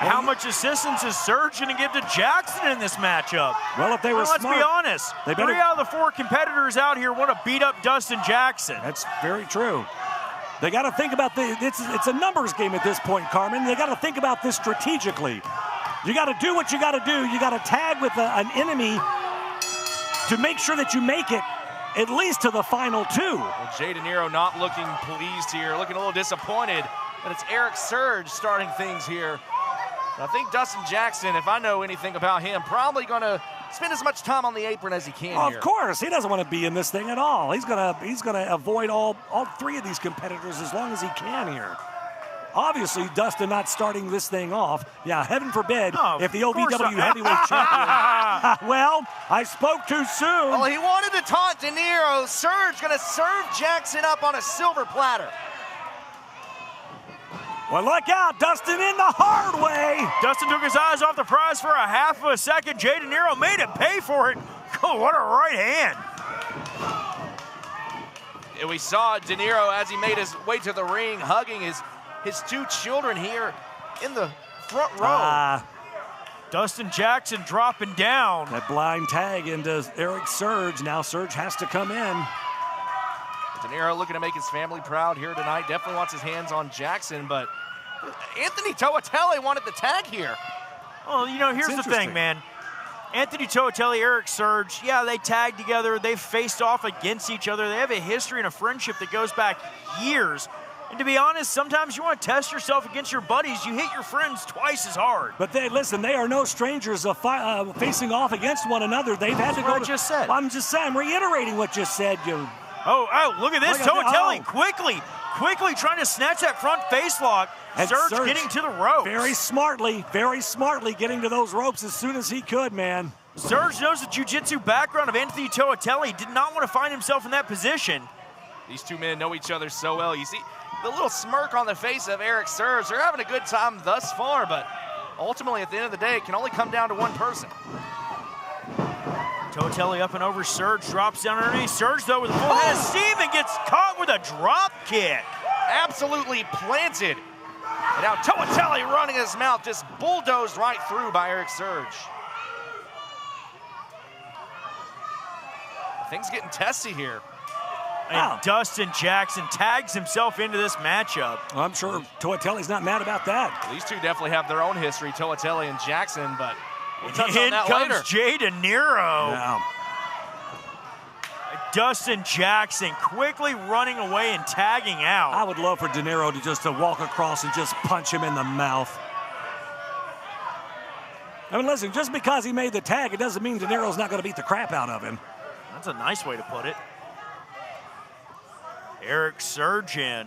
How much assistance is Surge going to give to Jackson in this matchup? Well, if they were smart, let's be honest. 3 out of the 4 competitors out here want to beat up Dustin Jackson. That's very true. They got to think about it's a numbers game at this point, Carmen. They got to think about this strategically. You got to do what you got to do. You got to tag with an enemy to make sure that you make it at least to the final 2. Well, Jay De Niro not looking pleased here, looking a little disappointed. But it's Eric Surge starting things here. I think Dustin Jackson, if I know anything about him, probably going to spend as much time on the apron as he can here. Of course, he doesn't want to be in this thing at all. He's gonna avoid all 3 of these competitors as long as he can here. Obviously, Dustin not starting this thing off. Yeah, heaven forbid if the OVW heavyweight champion. Well, I spoke too soon. Well, he wanted to taunt De Niro. Surge going to serve Jackson up on a silver platter. Well, look out, Dustin in the hard way. Dustin took his eyes off the prize for a half of a second. Jay De Niro made him pay for it. Oh, what a right hand. And we saw De Niro as he made his way to the ring, hugging his 2 children here in the front row. Dustin Jackson dropping down. That blind tag into Eric Surge. Now Surge has to come in. De Niro looking to make his family proud here tonight. Definitely wants his hands on Jackson, but Anthony Toatelli wanted the tag here. Well, you know, here's the thing, man. Anthony Toatelli, Eric Surge, yeah, they tagged together. They've faced off against each other. They have a history and a friendship that goes back years. And to be honest, sometimes you want to test yourself against your buddies. You hit your friends twice as hard. But listen, they are no strangers of facing off against one another. They've had to go. I just said. I'm just saying, I'm reiterating what you said. Oh, look at this. Toatelli quickly trying to snatch that front face lock. And Surge getting to the ropes. Very smartly getting to those ropes as soon as he could, man. Surge knows the jiu-jitsu background of Anthony Toatelli. Did not want to find himself in that position. These two men know each other so well. You see the little smirk on the face of Eric Surge. They're having a good time thus far, but ultimately at the end of the day, it can only come down to one person. Toatelli up and over Surge, drops down underneath. Surge, though, with a full head of steam and gets caught with a drop kick. Absolutely planted. And now Toatelli running his mouth, just bulldozed right through by Eric Surge. Things getting testy here. And Dustin Jackson tags himself into this matchup. Well, I'm sure Toatelli's not mad about that. These two definitely have their own history, Toatelli and Jackson, but we'll touch in on that comes later. Jay De Niro. Yeah. Dustin Jackson quickly running away and tagging out. I would love for De Niro to walk across and just punch him in the mouth. I mean, listen, just because he made the tag, it doesn't mean De Niro's not going to beat the crap out of him. That's a nice way to put it. Eric Surge in,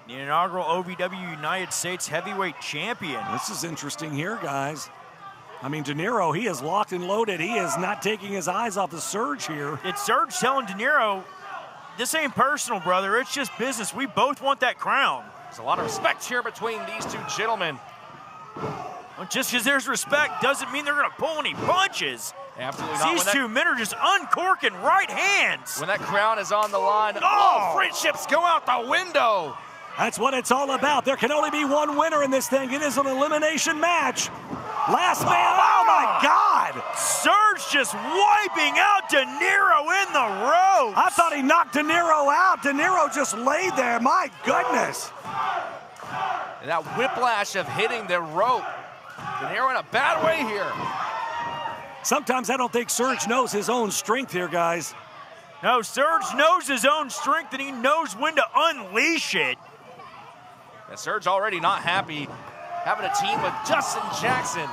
the inaugural OVW United States Heavyweight Champion. This is interesting here, guys. I mean, De Niro, he is locked and loaded. He is not taking his eyes off the Surge here. It's Surge telling De Niro, this ain't personal, brother. It's just business. We both want that crown. There's a lot of respect here between these two gentlemen. Well, just because there's respect doesn't mean they're going to pull any punches. Absolutely not. These two men are just uncorking right hands. When that crown is on the line, friendships go out the window. That's what it's all about. There can only be one winner in this thing. It is an elimination match. Last man, oh my God! Surge just wiping out De Niro in the ropes. I thought he knocked De Niro out. De Niro just laid there, my goodness. And that whiplash of hitting the rope. De Niro in a bad way here. Sometimes I don't think Surge knows his own strength here, guys. No, Surge knows his own strength and he knows when to unleash it. And Surge already not happy having a team with Dustin Jackson.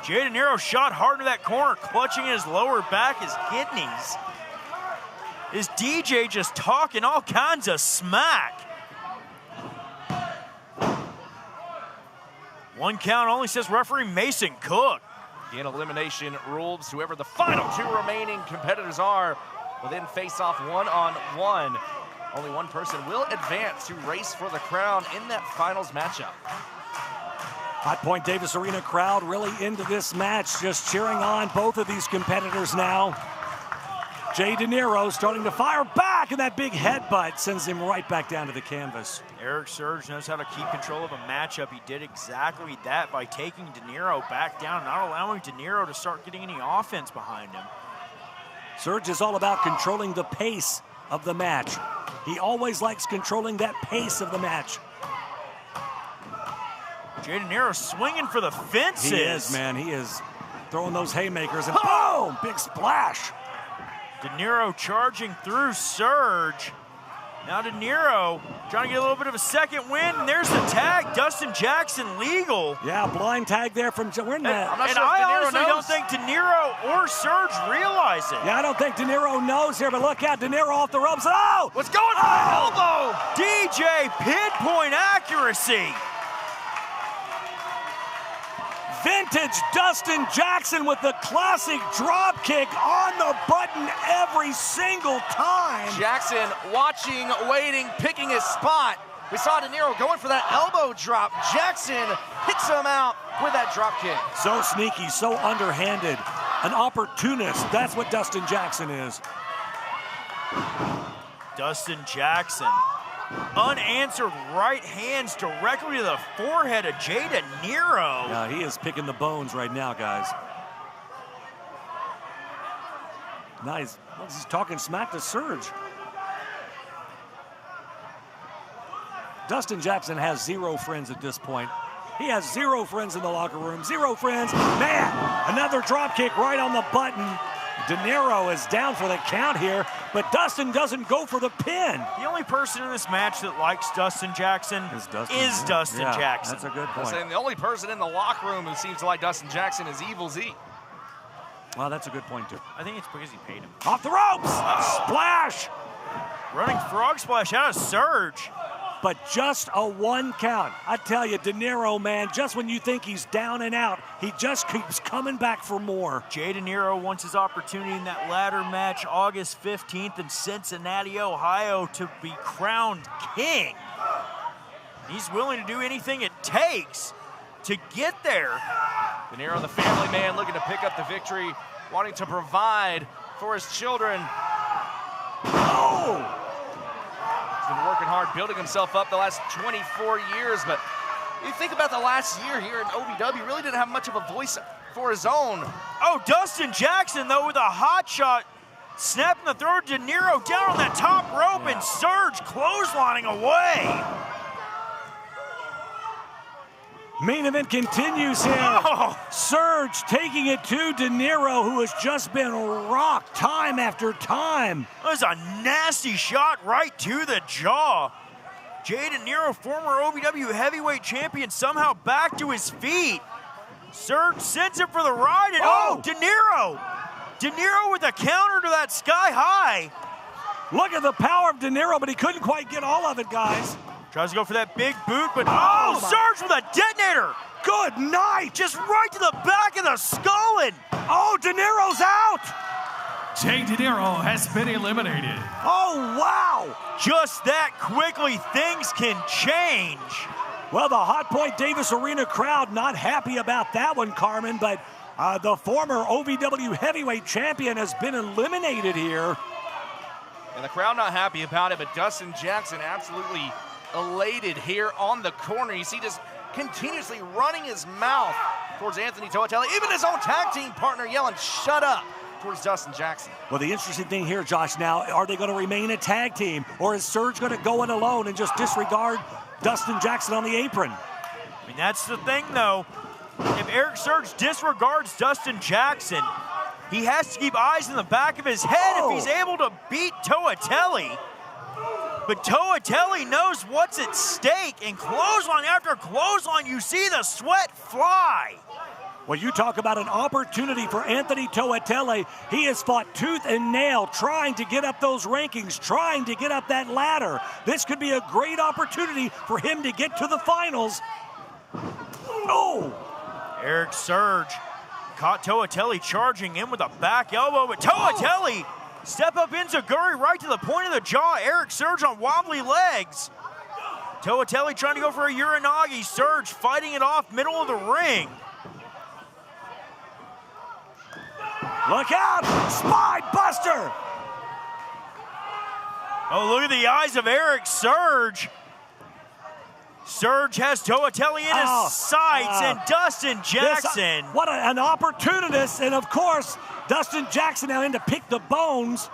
Jay De Niro shot hard into that corner, clutching his lower back, his kidneys. Is DJ just talking all kinds of smack? One count only, says referee Mason Cook. In elimination rules, whoever the final two remaining competitors are will then face off one-on-one. Only one person will advance to race for the crown in that finals matchup. Hot Point Davis Arena crowd really into this match, just cheering on both of these competitors now. Jay De Niro starting to fire back, and that big headbutt sends him right back down to the canvas. Eric Surge knows how to keep control of a matchup. He did exactly that by taking De Niro back down, not allowing De Niro to start getting any offense behind him. Surge is all about controlling the pace of the match. He always likes controlling that pace of the match. Jay De Niro swinging for the fences. He is, man. He is throwing those haymakers, and boom! Big splash. De Niro charging through Surge. Now De Niro trying to get a little bit of a second win, and there's the tag. Dustin Jackson legal. Yeah, blind tag there from we're in that. I honestly don't think De Niro or Surge realize it. Yeah, I don't think De Niro knows here, but look out, De Niro off the ropes. Oh! What's going on? Elbow! DJ pinpoint accuracy. Vintage Dustin Jackson with the classic drop kick on the button every single time. Jackson watching, waiting, picking his spot. We saw De Niro going for that elbow drop. Jackson picks him out with that drop kick. So sneaky, so underhanded. An opportunist. That's what Dustin Jackson is. Dustin Jackson unanswered right hands directly to the forehead of Jay De Niro. Yeah, he is picking the bones right now, guys. Nice. He's talking smack to Surge. Dustin Jackson has 0 friends at this point. He has 0 friends in the locker room. 0 friends. Man, another drop kick right on the button. De Niro is down for the count here, but Dustin doesn't go for the pin. The only person in this match that likes Dustin Jackson is Dustin Jackson. That's a good point. And the only person in the locker room who seems to like Dustin Jackson is Evil Z. Well, that's a good point, too. I think it's because he paid him. Off the ropes! Splash! Running frog splash out of Surge. But just a 1 count. I tell you, De Niro, man, just when you think he's down and out, he just keeps coming back for more. Jay De Niro wants his opportunity in that ladder match August 15th in Cincinnati, Ohio to be crowned king. He's willing to do anything it takes to get there. De Niro, the family man, looking to pick up the victory, wanting to provide for his children. Oh! He's been working hard, building himself up the last 24 years, but you think about the last year here in OVW, really didn't have much of a voice for his own. Oh, Dustin Jackson, though, with a hot shot, snapping the throat of De Niro down on that top rope, and Surge clotheslining away. Main event continues here. Oh. Surge taking it to De Niro, who has just been rocked time after time. That was a nasty shot right to the jaw. Jay De Niro, former OVW heavyweight champion, somehow back to his feet. Surge sends him for the ride, and De Niro! De Niro with a counter to that sky high. Look at the power of De Niro, but he couldn't quite get all of it, guys. Tries to go for that big boot, but Surge with a detonator! Good night! Just right to the back of the skull, and De Niro's out! Jay De Niro has been eliminated. Oh, wow! Just that quickly, things can change. Well, the Hot Point Davis Arena crowd not happy about that one, Carmen, but the former OVW heavyweight champion has been eliminated here. And the crowd not happy about it, but Dustin Jackson absolutely elated here on the corner. You see just continuously running his mouth towards Anthony Toatelli. Even his own tag team partner yelling, "Shut up," towards Dustin Jackson. Well, the interesting thing here, Josh, now, are they going to remain a tag team, or is Surge going to go in alone and just disregard Dustin Jackson on the apron? I mean, that's the thing, though. If Eric Surge disregards Dustin Jackson, he has to keep eyes in the back of his head if he's able to beat Toatelli. But Toatelli knows what's at stake, and clothesline after clothesline, you see the sweat fly. Well, you talk about an opportunity for Anthony Toatelli. He has fought tooth and nail trying to get up those rankings, trying to get up that ladder. This could be a great opportunity for him to get to the finals. Oh! Eric Surge caught Toatelli charging in with a back elbow, but Toatelli step up enziguri right to the point of the jaw. Eric Surge on wobbly legs. Toatelli trying to go for a Uranagi. Surge fighting it off middle of the ring. Look out! Spine buster! Oh, look at the eyes of Eric Surge. Surge has Toatelli in his sights, and Dustin Jackson. What an opportunist, and of course, Dustin Jackson now in to pick the bones.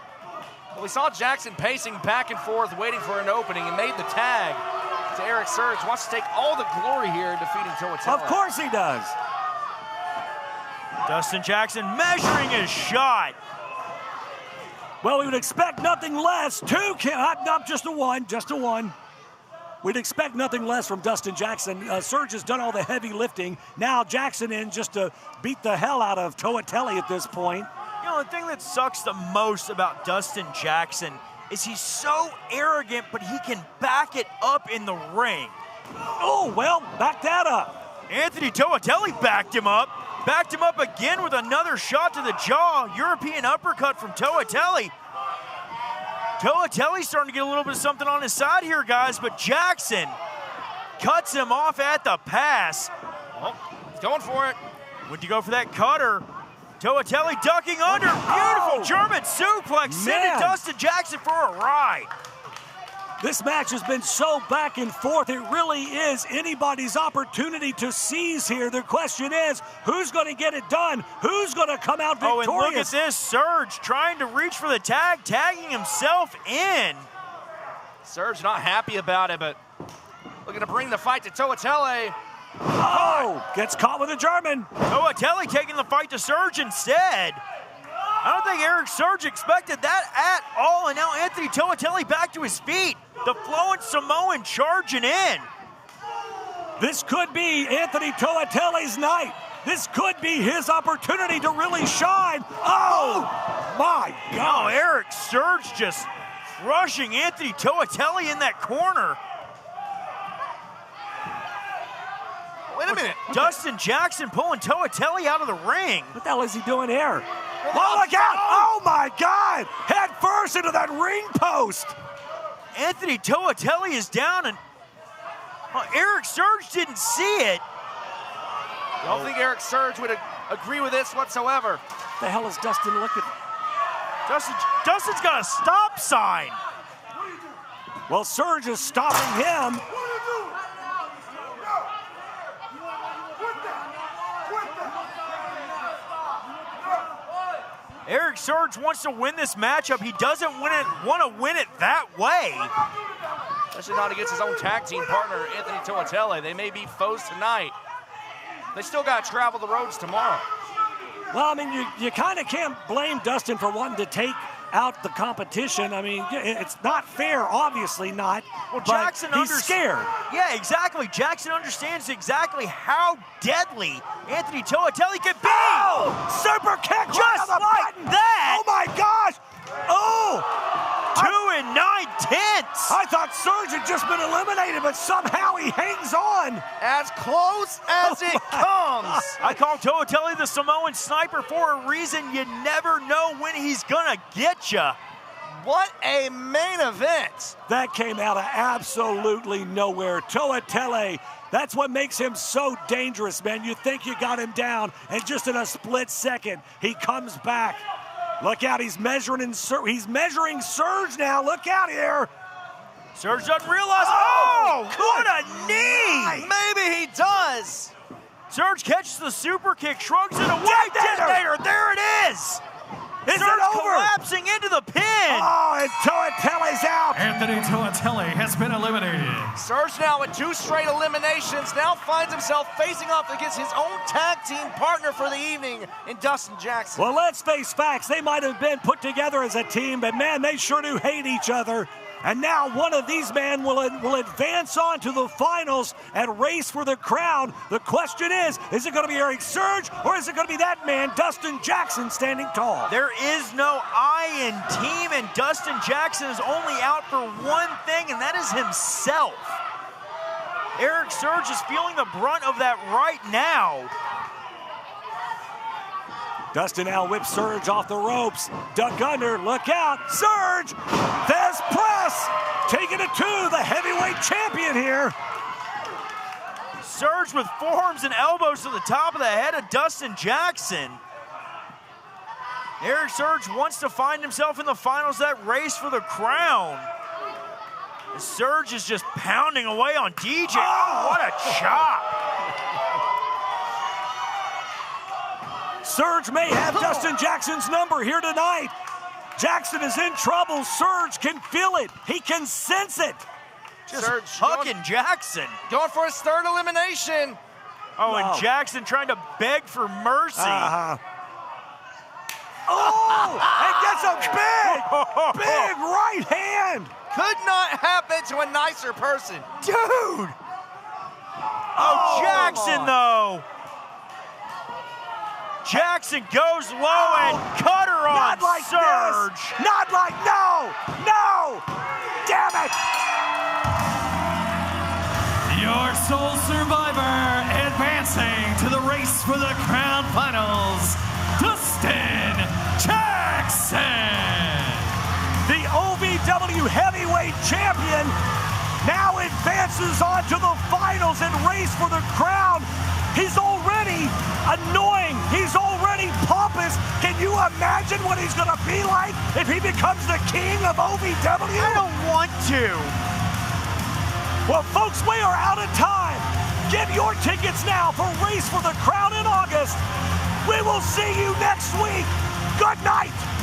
Well, we saw Jackson pacing back and forth, waiting for an opening, and made the tag to Eric Surge. Wants to take all the glory here in defeating Toatelli. Of course he does. Dustin Jackson measuring his shot. Well, we would expect nothing less. Not just a one. We'd expect nothing less from Dustin Jackson. Surge has done all the heavy lifting. Now Jackson in just to beat the hell out of Toatelli at this point. You know, the thing that sucks the most about Dustin Jackson is he's so arrogant, but he can back it up in the ring. Oh, well, back that up. Anthony Toatelli backed him up. Backed him up again with another shot to the jaw. European uppercut from Toatelli. Toatelli's starting to get a little bit of something on his side here, guys, but Jackson cuts him off at the pass. Oh, he's going for it. Went to go for that cutter. Toatelli ducking under. Beautiful German suplex, sending Dustin Jackson for a ride. This match has been so back and forth. It really is anybody's opportunity to seize here. The question is, who's going to get it done? Who's going to come out victorious? Oh, and look at this. Surge trying to reach for the tag, tagging himself in. Surge not happy about it, but looking to bring the fight to Toatele. Oh, gets caught with a German. Toatele taking the fight to Surge instead. I don't think Eric Surge expected that at all, and now Anthony Toatele back to his feet. The flowing Samoan charging in. This could be Anthony Toatele's night. This could be his opportunity to really shine. Oh, my God. Oh, Eric Surge just crushing Anthony Toatele in that corner. Wait a minute. Dustin Jackson pulling Toatele out of the ring. What the hell is he doing here? Oh, look out! Oh, my God! Head first into that ring post. Anthony Toatele is down, and Eric Surge didn't see it. I don't think Eric Surge would agree with this whatsoever. What the hell is Dustin looking? Dustin's got a stop sign. Well, Surge is stopping him. Eric Surge wants to win this matchup. He doesn't want to win it that way. Especially not against his own tag team partner, Anthony Toatele. They may be foes tonight. They still got to travel the roads tomorrow. Well, I mean, you kind of can't blame Dustin for wanting to take out the competition. I mean, it's not fair, obviously not. Well, Jackson he's scared. Yeah, exactly. Jackson understands exactly how deadly Anthony Toatele can be. Oh! Super kick just right like button. that. Oh, my gosh. Oh! 2 9/10. I thought Surge had just been eliminated, but somehow he hangs on. As close as it comes. I call Toatele the Samoan sniper for a reason. You never know when he's gonna get you. What a main event. That came out of absolutely nowhere. Toatele, that's what makes him so dangerous, man. You think you got him down, and just in a split second, he comes back. Look out, he's measuring Surge now. Look out here. Surge doesn't realize. Oh, what a knee. Maybe he does. Surge catches the super kick, shrugs it away. Detonator. There it is. Is Surge it over? collapsing into the pin. Oh, and Toatele's out. Anthony Toatele has been eliminated. Surge now with 2 straight eliminations, now finds himself facing off against his own tag team partner for the evening in Dustin Jackson. Well, let's face facts. They might have been put together as a team, but man, they sure do hate each other. And now one of these men will advance on to the finals and race for the crown. The question is it going to be Eric Surge or is it going to be that man, Dustin Jackson, standing tall? There is no I in team, and Dustin Jackson is only out for one thing, and that is himself. Eric Surge is feeling the brunt of that right now. Dustin now whips Surge off the ropes. Duck under, look out, Surge! There's press! Taking it to the heavyweight champion here. Surge with forearms and elbows to the top of the head of Dustin Jackson. Eric Surge wants to find himself in the finals, that race for the crown. Surge is just pounding away on DJ. Oh, what a chop! Surge may have Dustin Jackson's number here tonight. Jackson is in trouble. Surge can feel it. He can sense it. Surge hucking Jackson. Going for his 3rd elimination. Oh, and Jackson trying to beg for mercy. Oh, and gets a big right hand. Could not happen to a nicer person. Dude. Oh, Jackson, though. Jackson goes low and cutter on Surge. Not like, no. Damn it. Your sole survivor advancing to the race for the crown finals, Dustin Jackson. The OVW heavyweight champion now advances on to the finals and race for the crown. He's already annoying He's already pompous. Can you imagine what he's going to be like if he becomes the king of OVW? I don't want to. Well, folks, we are out of time. Get your tickets now for Race for the Crown in August. We will see you next week. Good night.